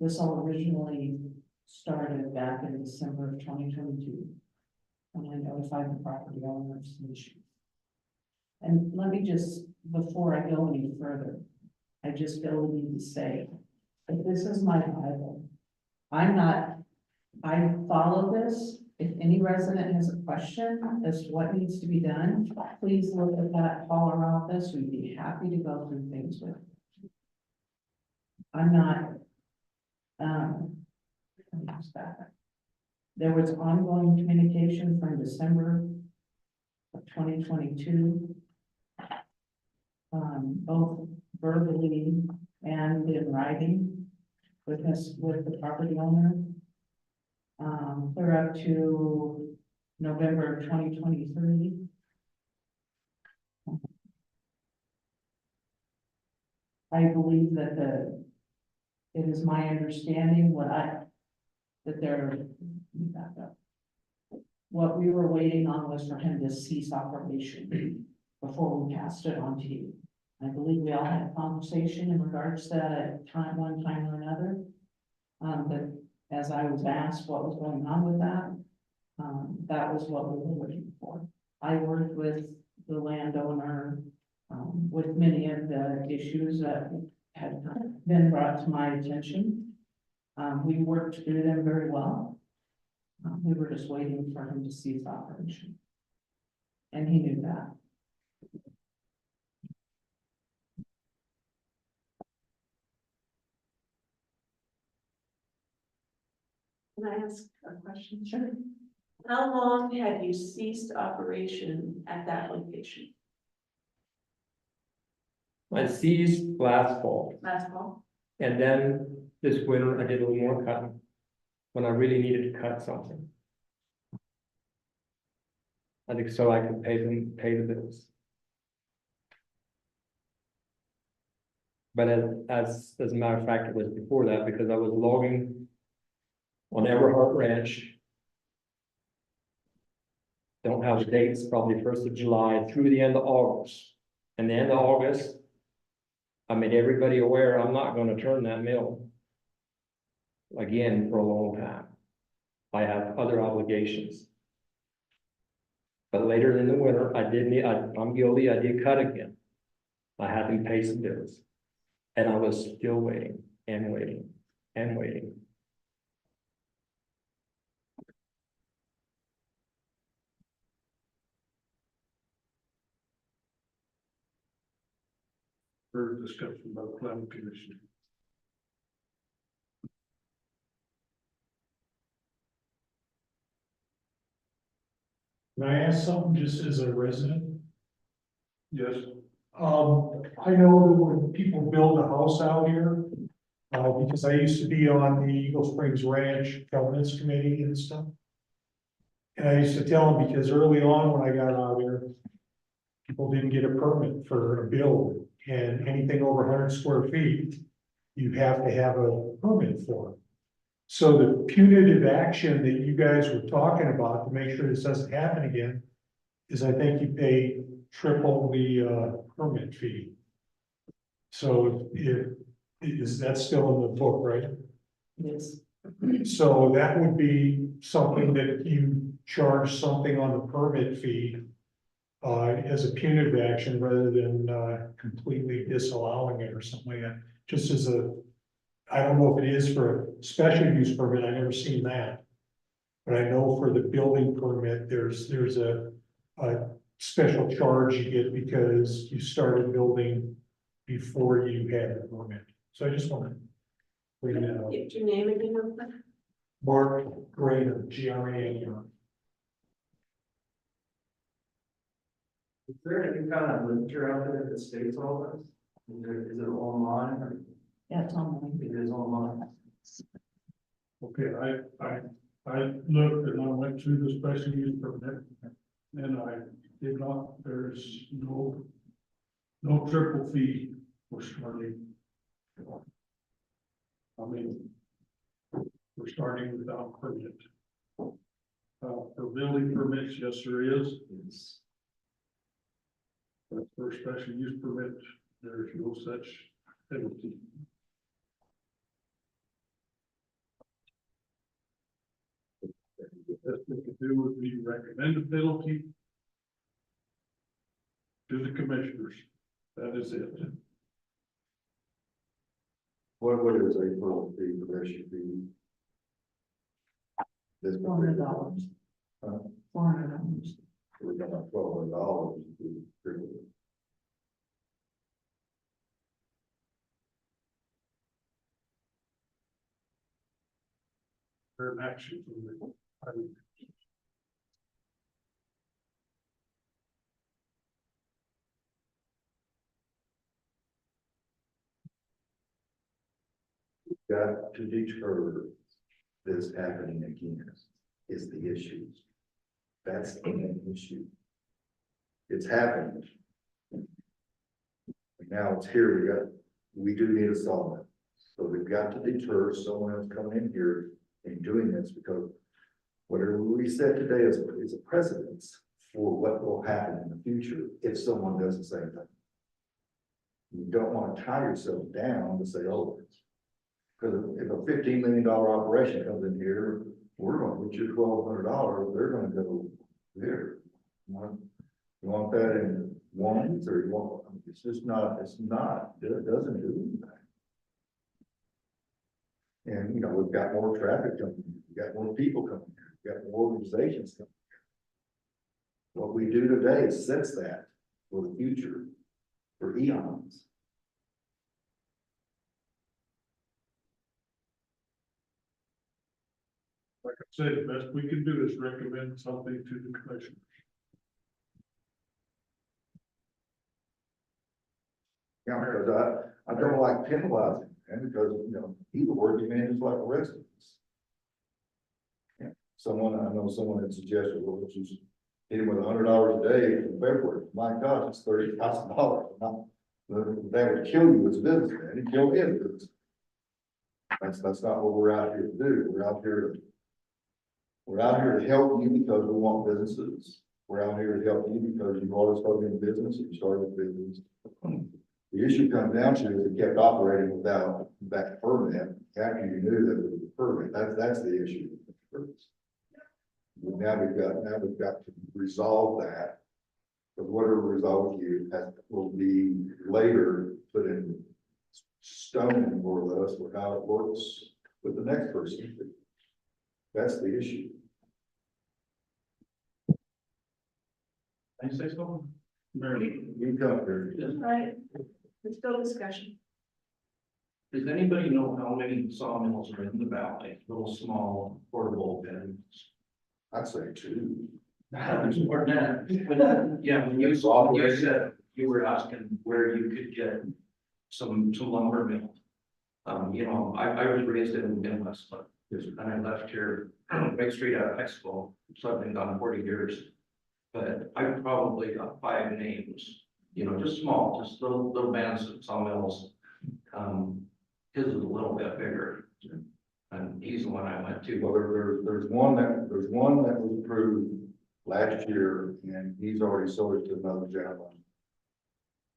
this all originally started back in December of 2022. When I notified the property owners and issues. And let me just, before I go any further, I just feel the need to say, that this is my Bible. I follow this. If any resident has a question as to what needs to be done, please look at that, call our office. We'd be happy to go through things with you. I'm not, let me just back up. There was ongoing communication from December of 2022. Both verbally and in writing with the property owner. Clear up to November of 2023. I believe that it is my understanding what we were waiting on was for him to cease operation before we passed it on to you. I believe we all had a conversation in regards to that at one time or another. But as I was asked what was going on with that, that was what we were looking for. I worked with the landowner, with many of the issues that had been brought to my attention. We worked through them very well. We were just waiting for him to cease operation. And he knew that. Can I ask a question? Sure. How long had you ceased operation at that location? I seized last fall, Last fall? and then this winter I did a little more cutting when I really needed to cut something. I think so I could pay the bills. But as a matter of fact, it was before that because I was logging on Everhart Ranch. Don't have the dates, probably 1st of July through the end of August. And the end of August, I made everybody aware I'm not going to turn that mill again for a long time. I have other obligations. But later in the winter, I'm guilty, I did cut again. I had to pay some bills. And I was still waiting and waiting and waiting. Further discussion about the planning commission. Can I ask something just as a resident? Yes. I know that when people build a house out here, because I used to be on the Eagle Springs Ranch Governance Committee and stuff. And I used to tell them, because early on when I got out there, people didn't get a permit for a build, and anything over 100 square feet, you have to have a permit for. So the punitive action that you guys were talking about to make sure this doesn't happen again is I think you pay triple the permit fee. So is that still in the book, right? Yes. So that would be something that you charge something on the permit fee as a punitive action rather than completely disallowing it or something like that. Just as I don't know if it is for a special use permit, I've never seen that. But I know for the building permit, there's a special charge you get because you started building before you had the permit. So I just want to bring that up. Get your name again. Mark Grainer, G-R-A-N-E-R. Is there any kind of literature out there that states all this? Is it online or? Yeah, it's online. It is online. Okay, I looked and I went through the special use permit, and I did not, there's no triple fee for starting. I mean, we're starting without permit. For building permits, yes, there is. But for special use permit, there is no such penalty. The best we could do would be recommend a penalty to the commissioners. That is it. What is a permit fee for that should be? This $400. Huh? $400. We're talking about $1,200. For an action from the. Got to deter this happening again is the issue. That's the main issue. It's happened. Now it's here, we do need a solvent. So we've got to deter someone else coming in here and doing this, because whatever we said today is a precedence for what will happen in the future if someone does the same thing. You don't want to tie yourself down to say, oh, because if a $15 million operation comes in here, we're going to put you $1,200, they're going to go there. You want that in ones, or you want, it's just not, it doesn't do anything. And, you know, we've got more traffic coming in, we've got more people coming here, we've got more organizations coming here. What we do today sets that for the future, for eons. Like I said, the best we can do is recommend something to the commissioners. Yeah, because I don't like penalizing, and because, you know, he's a working man just like the rest of us. Yeah, I know someone had suggested, well, let's just hit him with $100 a day in February. My gosh, it's $30,000. That would kill you as a businessman, it'd kill him. That's not what we're out here to do. We're out here to help you because we want businesses. We're out here to help you because you've always started in business and you started a business. The issue comes down to is it kept operating without that permit after you knew that it was a permit. That's the issue. Now we've got to resolve that. But whatever resolve you will be later put in stone more or less with how it works with the next person. That's the issue. Can I say something? You come here. Right, it's still discussion. Does anybody know how many sawmills are in the valley, little small portable bins? I'd say 2. There's more than that. Yeah, when you said you were asking where you could get some lumber mill. You know, I was raised in Westland, and I left here right straight out of high school, so I've been gone 40 years. But I probably got 5 names, you know, just small, just little bands of sawmills. His is a little bit bigger, and he's the one I went to. Well, there's one that was approved last year, and he's already sold it to another gentleman.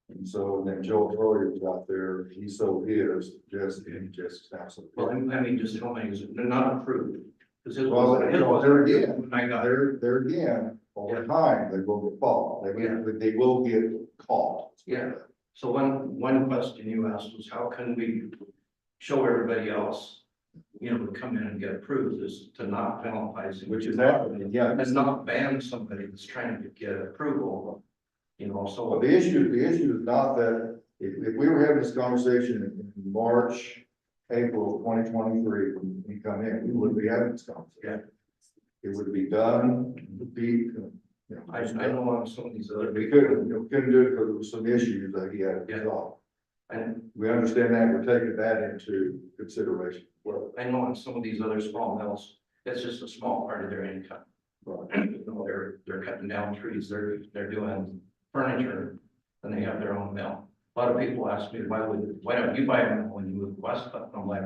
And so, and then Joe Troyer was out there, he sold his just now. Well, I mean, just how many, they're not approved. Because his Well, was there again, I got there again, all the time, they will get caught, they will get caught. Yeah. So one question you asked was, how can we show everybody else, you know, to come in and get approved, is to not penalize them. Which is happening, yeah. And not ban somebody that's trying to get approval, you know, so. Well, the issue is not that, if we were having this conversation in March, April of 2023, when we come in, we wouldn't be having this conversation. Yeah. It would be done, you know. I know on some of these other. We couldn't do it because there was some issues that he had to resolve. And We understand that, we're taking that into consideration. Well, I know on some of these other small mills, it's just a small part of their income. right. You know, they're cutting down trees, they're doing furniture, and they have their own mill. A lot of people ask me, why don't you buy a mill when you move to West Cliff? I'm like,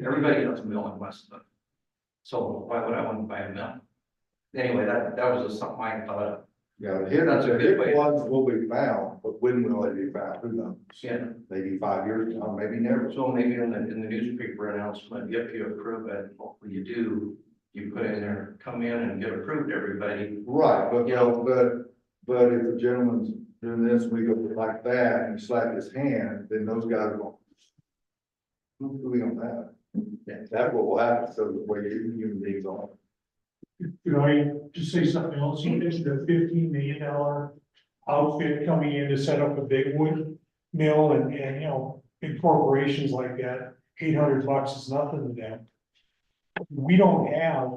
everybody does a mill in West Cliff. So why would I want to buy a mill? Anyway, that was just something I thought of. Yeah, That's a the good way hidden to- ones will be found, but when will they be found? Who knows? Yeah. Maybe 5 years, from now, maybe never. So maybe in the newspaper announcement, if you approve it, hopefully you do, you put in there, come in and get approved, everybody. Right, but, but if the gentleman's doing this, we go like that, and he slap his hand, then those guys are going. Who's doing on that? Yeah, that's what will happen, so the way human beings are. Could I just say something else? You mentioned a $15 million outfit coming in to set up a big wood mill and, you know, big corporations like that, $800 is nothing to them. We don't have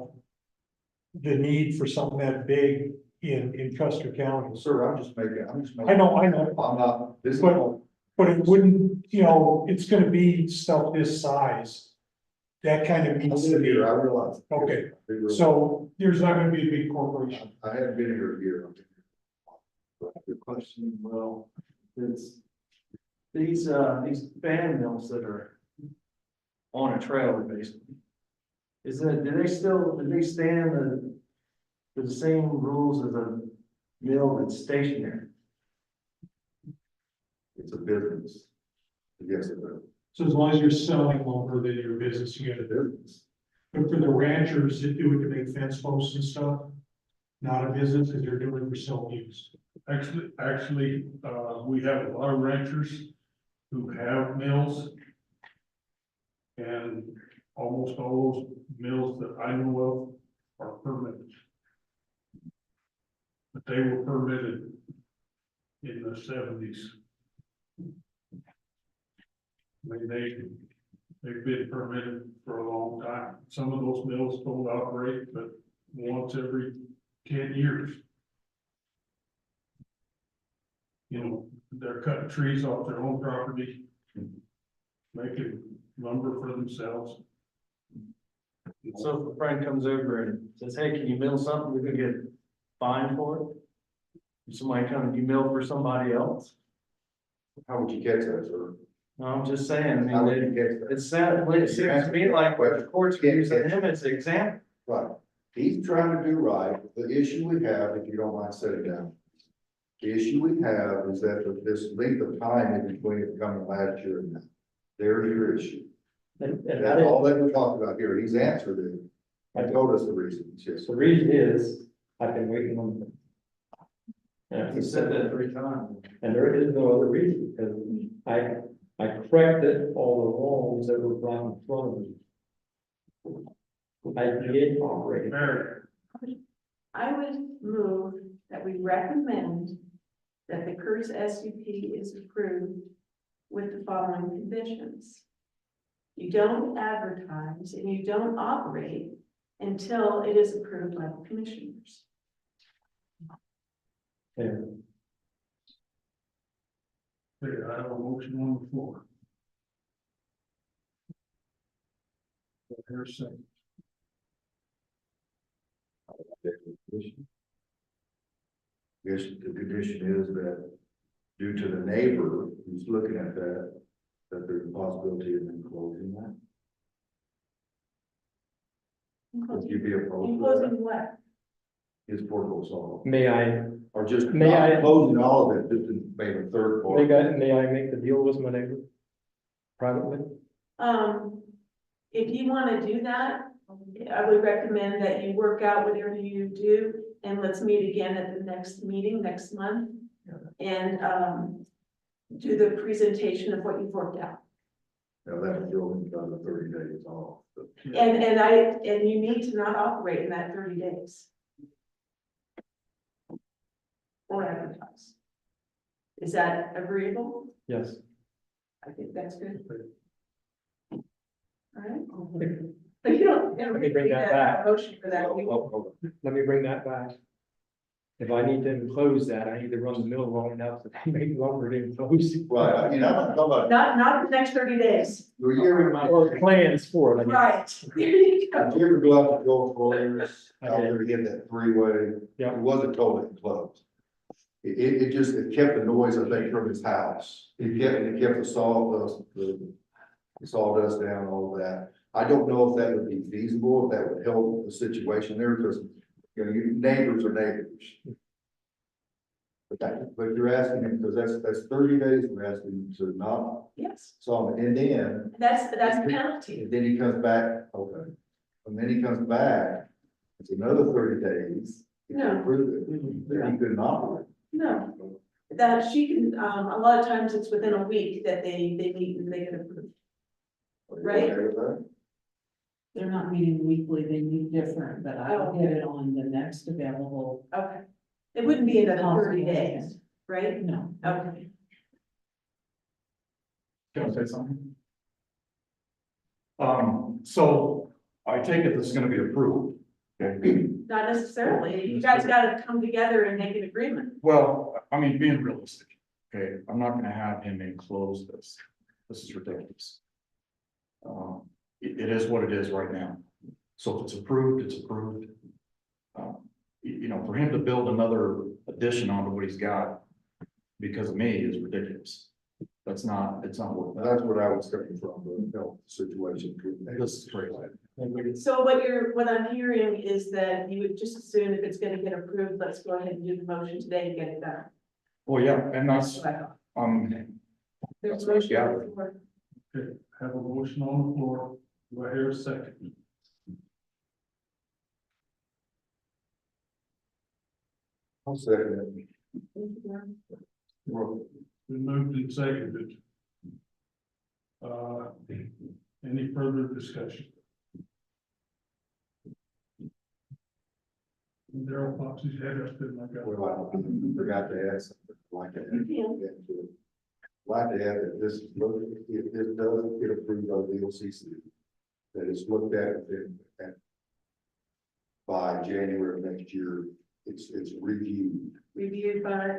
the need for something that big in Custer County. Sir, I'm just making. I know. I'm not, this is. But it wouldn't, you know, it's gonna be stuff this size. That kind of needs to be. I realize. Okay, so there's not gonna be a big corporation. I haven't been here a year. Good question. Well, it's these fan mills that are on a trailer basically. Do they stand the same rules as a mill that's stationary? It's a business. Yes, it is. So as long as you're selling lumber, then your business, you get a business. But for the ranchers that do it to make fence posts and stuff, not a business, because they're doing it for self-use. Actually, we have a lot of ranchers who have mills. And almost all those mills that I know of are permitted. But they were permitted in the 70s. I mean, they've been permitted for a long time. Some of those mills don't operate, but once every 10 years. You know, they're cutting trees off their own property, making lumber for themselves. So if a friend comes over and says, hey, can you mill something? We're gonna get fined for it. If somebody comes, you mill for somebody else? How would you catch that, sir? No, I'm just saying, How I would you mean, catch that? it seems to me like what the court's using him as an example. Right. He's trying to do right. The issue we have, if you don't mind sitting down. The issue we have is that this length of time in between it coming last year and now. There's your issue. And That's all that we talked about here. He's answered it. He told us the reasons, yes. the reason is, I've been waiting on them. And He said that 3 times. And there is no other reason, because I corrected all the wrongs that were brought in front of me. I did operate. I would move that we recommend that the Kurtz SUP is approved with the following conditions. You don't advertise and you don't operate until it is approved by the commissioners. Yeah. Okay, I have a motion on the floor. Here's second. Yes, the condition is that due to the neighbor who's looking at that there's a possibility of them closing that. Would you be opposed to Enclosing that? what? His portable saw, May I, or just May not I- closing all of it, just in maybe a third part. may I make the deal with my neighbor? Privately? If you want to do that, I would recommend that you work out whatever you do, and let's meet again at the next meeting next month. And, do the presentation of what you've worked out. Now that was really done the 30 days off. but- And you need to not operate in that 30 days. Or advertise. Is that agreeable? Yes. I think that's good. All right. But you don't. Let me bring that back. Motion for that. Let me bring that back. If I need to enclose that, I need to run the mill long enough to make lumber to enclose. Right, I mean, I'm not talking about. Not the next 30 days. Your year, Or plans for it. I mean. Right. There you go. you ever go out to Gulf Warriors, out there to get that 3-way? Yeah. It wasn't totally closed. it just, it kept the noise, I think, from his house. It kept the sawdust down, all that. I don't know if that would be feasible, if that would help the situation there, because, you know, your neighbors are neighbors. But you're asking him, because that's 30 days, we're asking him to not Yes, saw him, and then. that's the penalty. And then he comes back, okay, and then he comes back, it's another 30 days. He can No. approve it, then he couldn't operate. No, that she can, a lot of times it's within a week that they meet and they get approved. Right. Okay with that? They're not meeting weekly, they meet different, but I'll get it on the next available. Okay. It wouldn't be another 30 Possible, days, right? No. Okay. Can I say something? So I take it this is gonna be approved. Okay. Not necessarily. You guys gotta come together and make an agreement. Well, I mean, being realistic, okay, I'm not gonna have him enclose this. This is ridiculous. It is what it is right now. So if it's approved, it's approved. You know, for him to build another addition onto what he's got because of me is ridiculous. It's not worth that. That's what I was coming from, the health situation. This is crazy. So what I'm hearing is that you would just assume if it's gonna get approved, let's go ahead and do the motion today and get it done. Well, yeah, and that's, There's That's a motion yeah. on the floor. Okay, have a motion on the floor. Do I hear a second? I'll second it. Thank you, Darren. Well, been moved and seconded. Any further discussion? Darryl pops his head up in my gut. Well, I forgot to add something like that. You Like to add that this, if this doesn't get approved by the LCC, that it's looked at by January of next year, it's reviewed. Reviewed by,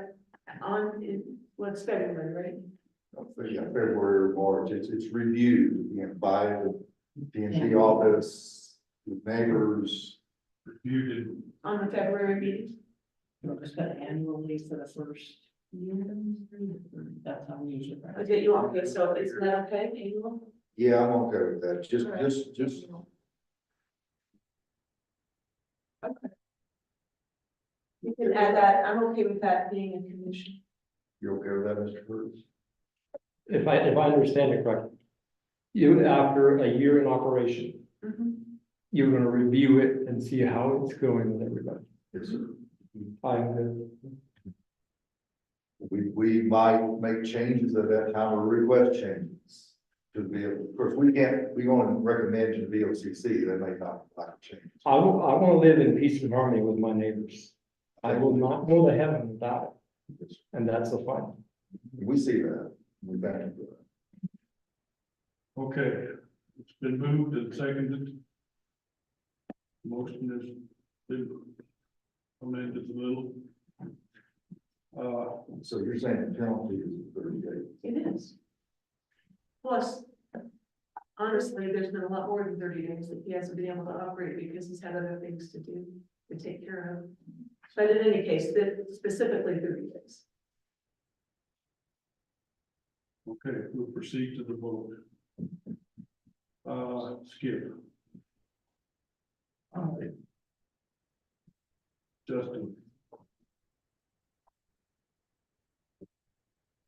what's February, right? Yeah, February or March, it's reviewed, you know, by the PNC office, with neighbors. Reviewed On the February meeting. Just got annually for the first year. That's how we usually. Okay, you want, okay, so is that okay, annual? Yeah, I'm okay with that, just. Okay. You can add that, I'm okay with that being a condition. You're okay with that, Mr. Curtis? If I understand it correctly, you, after a year in operation, you're gonna review it and see how it's going with everybody. Yes, sir. I'm good. We might make changes at that time or request changes. To be, of course, we want to recommend to the VOCC, they may not like change. I wanna live in peace and harmony with my neighbors. I will not go to heaven without it, and that's the fun. We see that, we thank you for that. Okay, it's been moved and seconded. Motion has been amended a little. So you're saying the penalty is 30 days? It is. Plus, honestly, there's been a lot more than 30 days that he hasn't been able to operate because he's had other things to do, to take care of. But in any case, specifically 30 days. Okay, we'll proceed to the vote. Skip. Aye. Justin.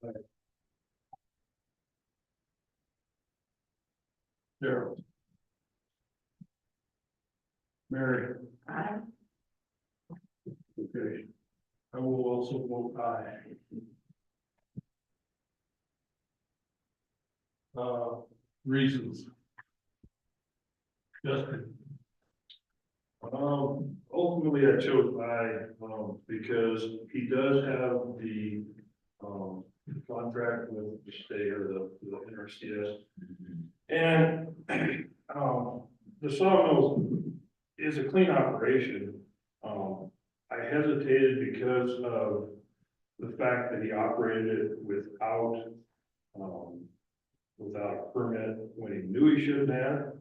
Aye. Darryl. Mary. Aye. Okay. I will also vote aye. Reasons. Justin. Ultimately, I chose I, because he does have the, contract with the state or the NRCS. And, the sawmill is a clean operation. I hesitated because of the fact that he operated it without a permit when he knew he should have.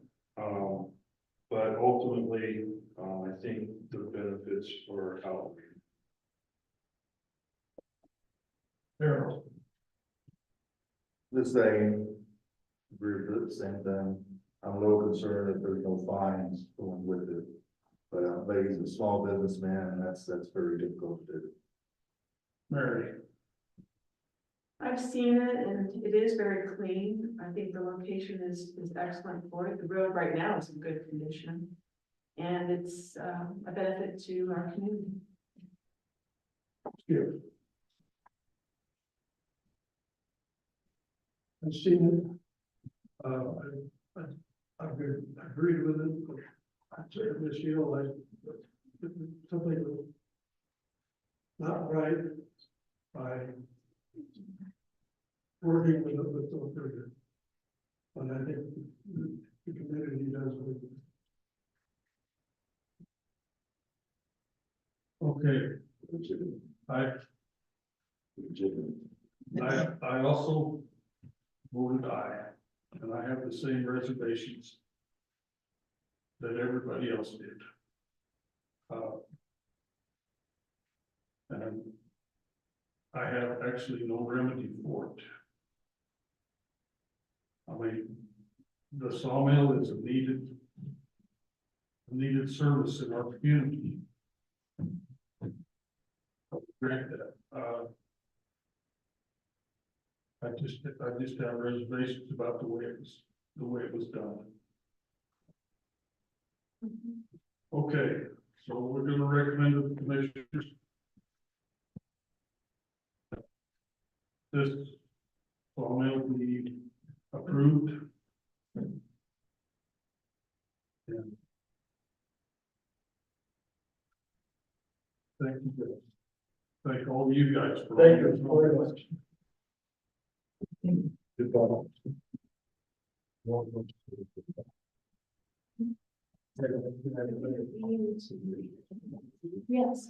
But ultimately, I think the benefits are outweighed. Harold, The same, agree with the same thing. I'm a little concerned that there's no fines going with it. But he's a small businessman, and that's very difficult to do. Mary, I've seen it and it is very clean. I think the location is excellent for it. The road right now is in good condition. And it's a benefit to our community. Skip, I've seen it. I agreed with it, but I say this year, like, something was not right by working with the operator. And I think the community does with it. okay, I also voted aye, and I have the same reservations that everybody else did. And I have actually no remedy for it. I mean, the sawmill is a needed service in our community. Grant that, I just have reservations about the way it was done. Okay, so we're gonna recommend to the commissioners this sawmill be approved. And thank you guys. Thank all of you guys for. Thank you very much. Goodbye. Yes.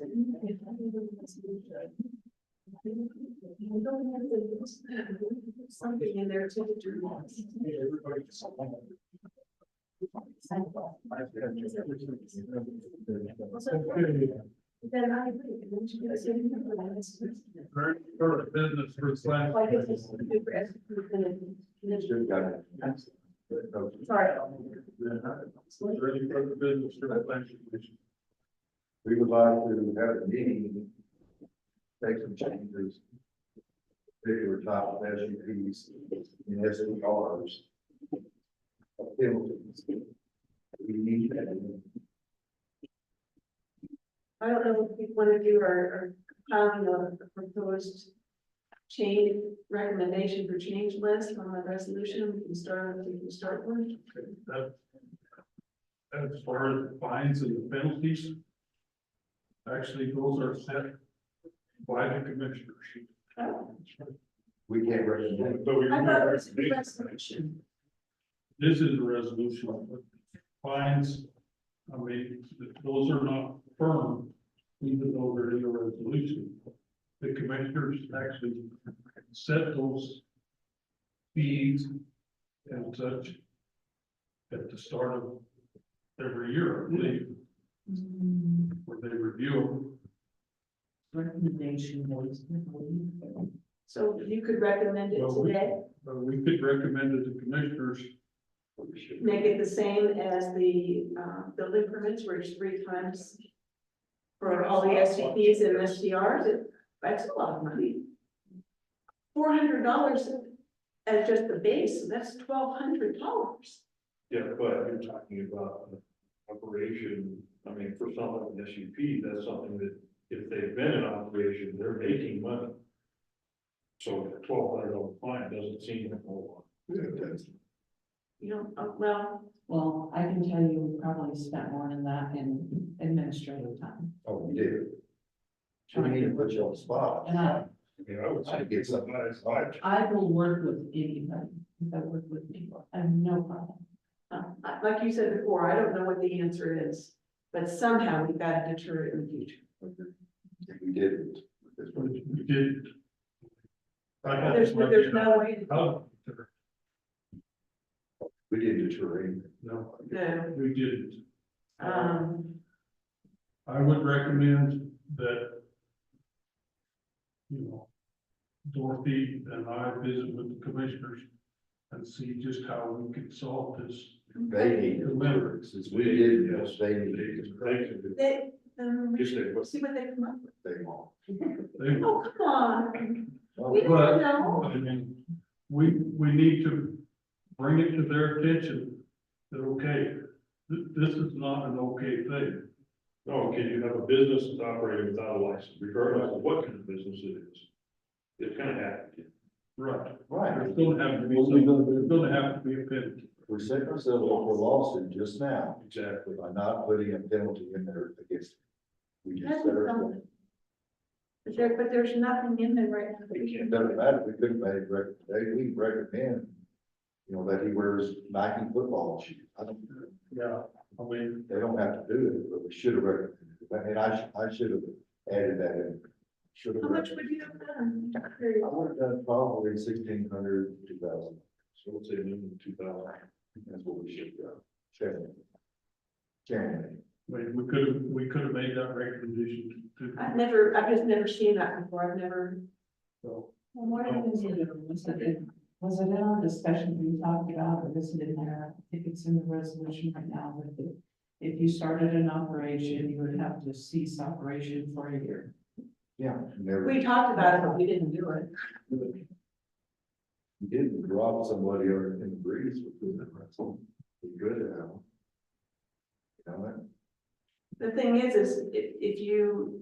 Something in there to do. Then I agree. Very short business for slash. Like it's just a good rest. Sorry. Ready for the business for the planning commission. We would like to have a meeting, take some changes. Particular type of SUPs and SDRs. Penalties. We need that. I don't know if one of you are compiling a proposed change recommendation for change list on the resolution. We can start one. As far as fines and the penalties, actually, those are set by the commissioners. Oh, We can't recommend. But we I thought it was a resolution. This is a resolution, but fines, I mean, those are not firm, even though they're in a resolution. The commissioners actually set those fees and such at the start of every year, I believe, where they review Recommendation was. So you could recommend it Well, today, them. We could recommend to the commissioners. make it the same as the building permits, where it's 3 times for all the SUPs and STRs. That's a lot of money. $400 as just the base, so that's $1,200. Yeah, but you're talking about operation, I mean, for something like SUP, that's something that if they've been in operation, they're making money. So a $1,200 fine doesn't seem like a whole lot. You know, well, I can tell you, we probably spent more than that in administrative time. Oh, we do. We need to put you on the spot. And I mean, I would say I get something. I will work with anybody, if I work with people, I have no problem. like you said before, I don't know what the answer is, but somehow we've got to deter it in the future. We didn't. We did. There's no way to. Oh, We didn't deter him. no, No. we didn't. Um, I would recommend that, you know, Dorothy and I visit with the commissioners and see just how we can solve this. They need to remember, since we did this, they need to. They, Just say what see what they come up with. they want. They Oh, come on. We don't But, know. I mean, we need to bring it to their attention that, okay, this is not an okay thing. No, can you have a business that's operating without a license, regardless of what kind of business it is? It's gonna happen. Right. Right. There's gonna have to be What are we gonna there's do? gonna have to be a penalty. We're setting ourselves up for a lawsuit just now Exactly. by not putting a penalty in there against. We just That's set ourselves. something. But there's nothing in there right now. It doesn't matter, we couldn't make recommendation, we recommend, you know, that he wears Nike football shoes. I don't, Yeah, I mean, they don't have to do it, but we should have recommended it. I mean, I should have added that in. Should have. How much would you have done? I would have done probably 1,600, 2,000. So let's say minimum 2,000. That's what we should have done. Chairman. we could have made that recommendation to. I've just never seen that before. I've never. So, Well, what is it, was it in our discussion we talked about, or is it in there? I think it's in the resolution right now, that if you started an operation, you would have to cease operation for a year. Yeah. Never. We talked about it, but we didn't do it. You didn't drop somebody or in the breeze with the pretzel. Be good at that one. You know what? The thing is if you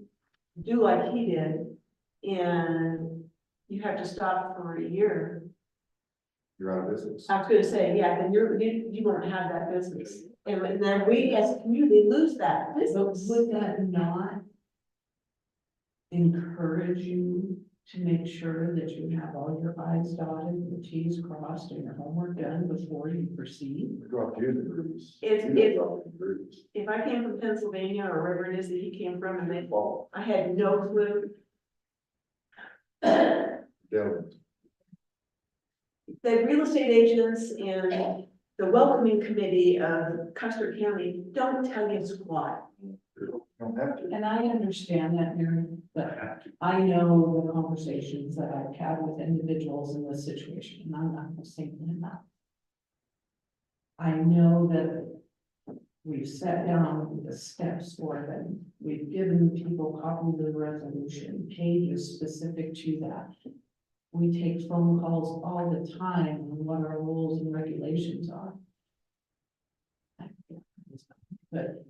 do like he did and you have to stop for a year, You're out of business. I was gonna say, yeah, then you won't have that business. And then we as a community lose that But business. would that not encourage you to make sure that you have all your i's dotted, your t's crossed, and your homework done before you proceed? We dropped you in the breeze. It's- You got it's- dropped in the breeze. If I came from Pennsylvania or wherever it is that he came from and they, Fall. I had no clue. Devil. The real estate agents and the welcoming committee of Custer County don't tell you squat. You don't have to. And I understand that, Mary, but I know the conversations that I've had with individuals in this situation, and I'm not gonna say that. I know that we've sat down with the steps for them. We've given people copies of the resolution, pages specific to that. We take phone calls all the time on what our rules and regulations are. But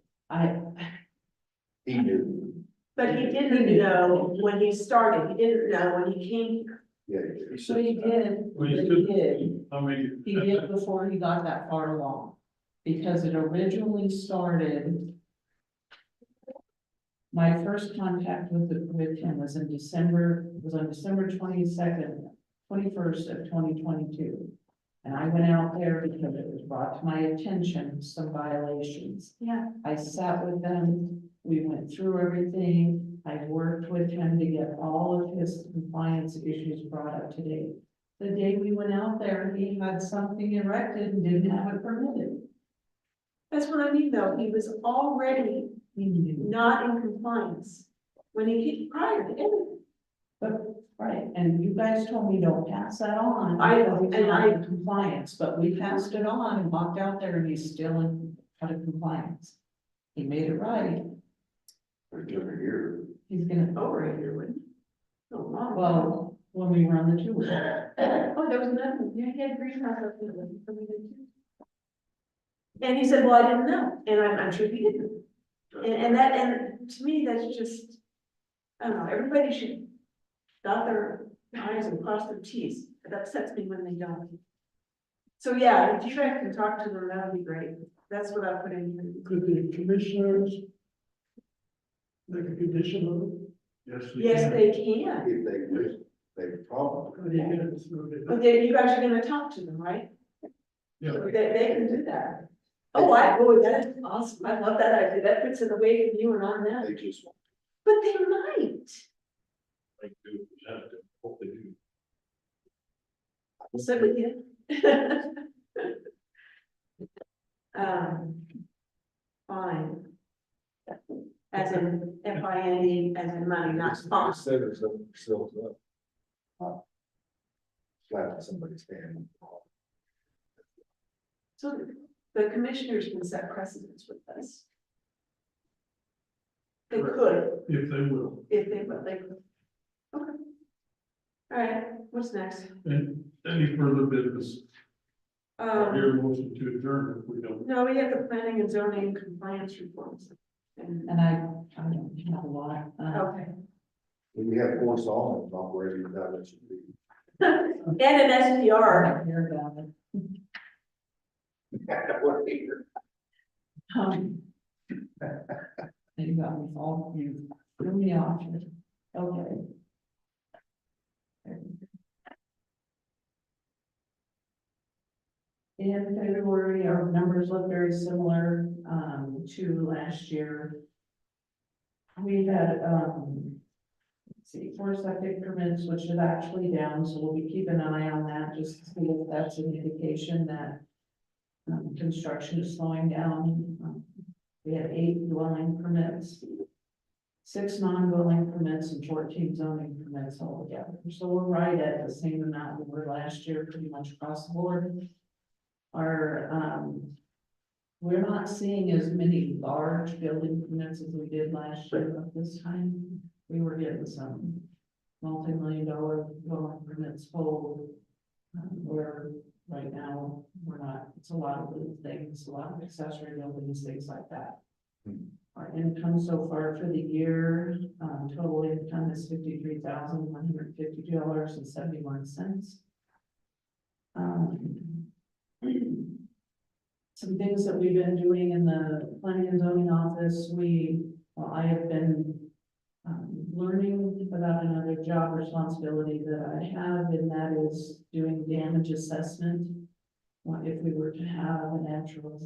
He knew. But he didn't know when he started, he didn't know when he came here. Yeah. He so said he that. did, Well, you he should- did. I mean. He did before he got that far along, because it originally started. My first contact with him was in December, was on December 21st of 2022. And I went out there because it was brought to my attention, some violations. Yeah. I sat with them, we went through everything, I worked with him to get all of his compliance issues brought up to date. The day we went out there, he had something erected and didn't have it permitted. That's what I mean, though, he was already He knew. not in compliance when he prior to everything. But, right, and you guys told me don't pass that on. I- because he's and not I- in compliance, but we passed it on and walked out there and he's still out of compliance. He made it right, For different year. he's gonna, Over a year, wouldn't it? So long. well, when we run the tour. Oh, there was nothing, yeah, he had greenhouse up there for me too. And he said, well, I didn't know, and I'm sure he didn't. And to me, that's just, I don't know, everybody should dot their i's and cross their t's. It upsets me when they don't. So yeah, if you guys can talk to them, that would be great. That's what I put in here. Could the commissioners make a condition of it? Yes. Yes, they can. If they wish, they probably. Or they get it through the- But then you guys are gonna talk to them, right? Yeah. They can do that. Oh, that is awesome. I love that idea. That puts it away from you and on them. They just. But they might. Like, do it, present it, hope they do. So we did. Fine. As in FINE, as in money, not sponsor. Set ourselves up. Glad somebody's standing. So the commissioners can set precedents with this. They could, If they will. if they, but they could. Okay. All right, what's next? And any further business, I hear a motion to adjourn if we don't. No, we have the planning and zoning compliance reports. And, And I don't have a lot. okay. We have 4 sawmills operating, that should be. And an SPR. Hear about it. You got me all, you threw me off. Okay. In February, our numbers look very similar, to last year. We had, let's see, 4 septic permits, which is actually down, so we'll be keeping an eye on that, just to see if that's an indication that construction is slowing down. We had 8 dwelling permits, 6 non-dwelling permits, and 14 zoning permits altogether. So we're right at the same amount we were last year, pretty much across the board. Our, we're not seeing as many large building permits as we did last year at this time. We were getting some multi-million-dollar dwelling permits pulled. Where right now, we're not, it's a lot of little things, a lot of accessory buildings, things like that. Our income so far for the year, total income is $53,152.71. Some things that we've been doing in the planning and zoning office, I have been learning about another job responsibility that I have, and that is doing damage assessment. If we were to have a natural,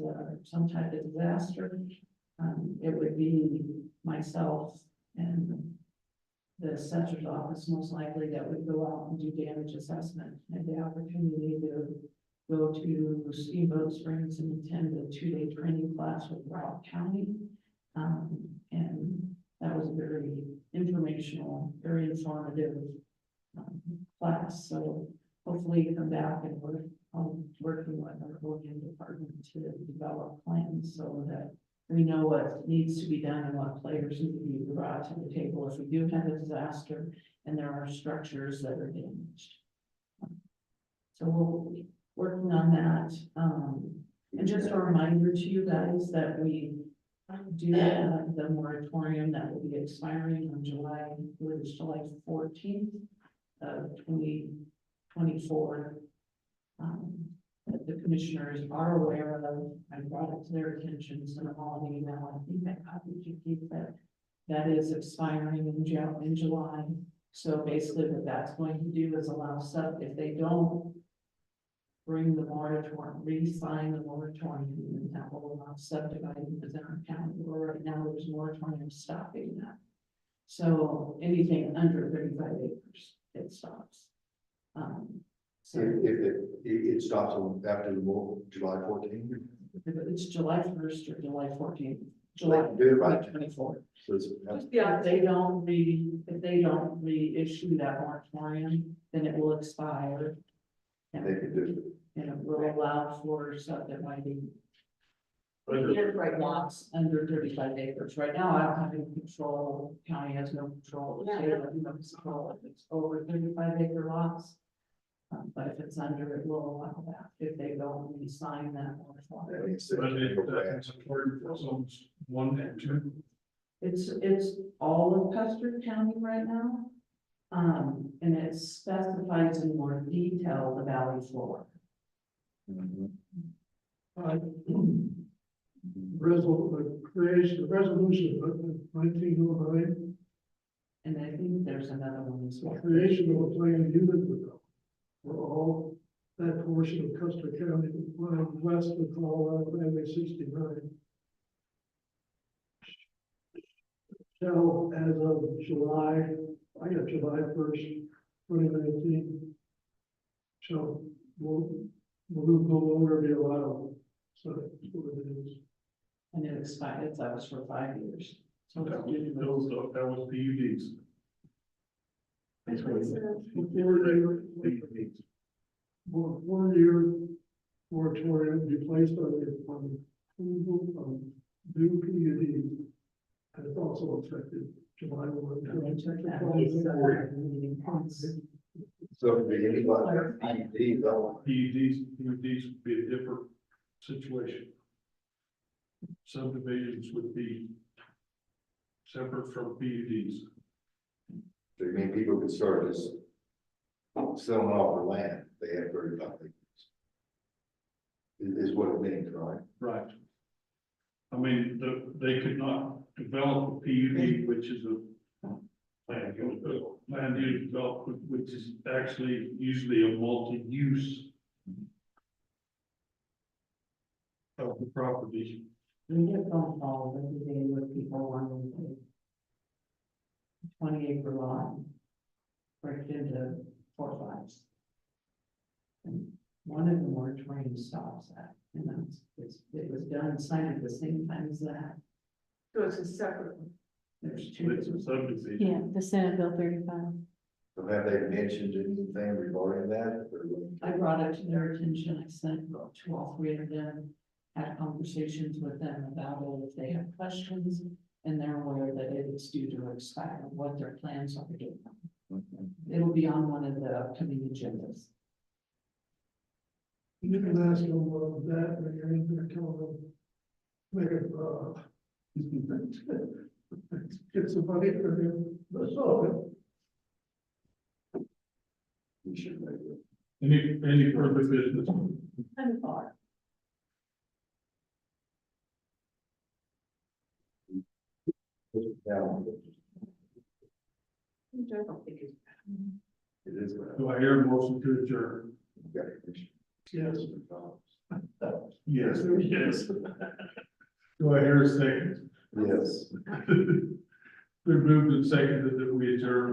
some type of disaster, it would be myself and the assessor's office most likely that would go out and do damage assessment. I had the opportunity to go to Steamboat Springs and attend a 2-day training class with Robb County. And that was a very informational, very informative class. So hopefully come back and we're working with our voting department to develop plans so that we know what needs to be done and what players need to be brought to the table if we do have a disaster and there are structures that are damaged. So we'll be working on that. And just a reminder to you guys that we do have the moratorium that will be expiring on July 14th of 2024. That the commissioners are aware of. I brought it to their attention, so I'm all email. I think that copied you keep that. That is expiring in July. So basically what that's going to do is allow if they don't bring the moratorium, re-sign the moratorium, and that will allow subdividing within our county, where right now there's moratorium stopping that. So anything under 35 acres, it stops. So It stops on after July 14th. it's July 1st or July 14th, July 24th. So Yeah, If they don't reissue that moratorium, then it will expire. they can do it. And it will allow for subdividing lots under 35 acres. Right now, I don't have any control, county has no control, the state has no control if it's over 35 acre lots. But if it's under, it will allow that if they don't re-sign that moratorium. That means But they- it's moratorium for zones 1 and 2. It's all of Custer County right now. And it specifies in more detail the valley floor. Creation, resolution of 1909, And I think there's another one as well. creation of a plan unit for all that portion of Custer County, running west of Colorado, Highway 69. Shall, as of July, I got July 1st, 2019. Shall, will no longer be allowed. So that's what it is. And it expired, that was for 5 years. So That was PUDs. One-year moratorium be placed on the approval of new PUD. And it's also effective July 1. So for anybody, PUD, though, PUDs would be a different situation. Subdivisions would be separate from PUDs. so you mean people could start just selling off their land, they have 35 acres. Is what it means, right? Right. I mean, they could not develop a PUD, which is a land use development, which is actually usually a multi-use of the property. We get phone calls every day with people wanting to 20-acre lot, break into 4 lots. And one of the moratorium stops that, and it was done, signed at the same time as that. So it's a separate one. There's two. It's a subdivision. Yeah, the Senate Bill 35. So have they mentioned anything regarding that? I brought it to their attention, I sent to all 3 of them, had conversations with them about it, if they have questions, and they're aware that it's due to expire, what their plans are to do. It'll be on one of the upcoming agendas. You can ask them about that when you're in there, tell them, make it, get some money for him, that's all. We should make it. Any further business? Kind of far. Down. I don't think it's. It is. Do I hear a motion to adjourn? Yes. Yes, yes. Do I hear a second? Yes. Been moved and seconded that we adjourn.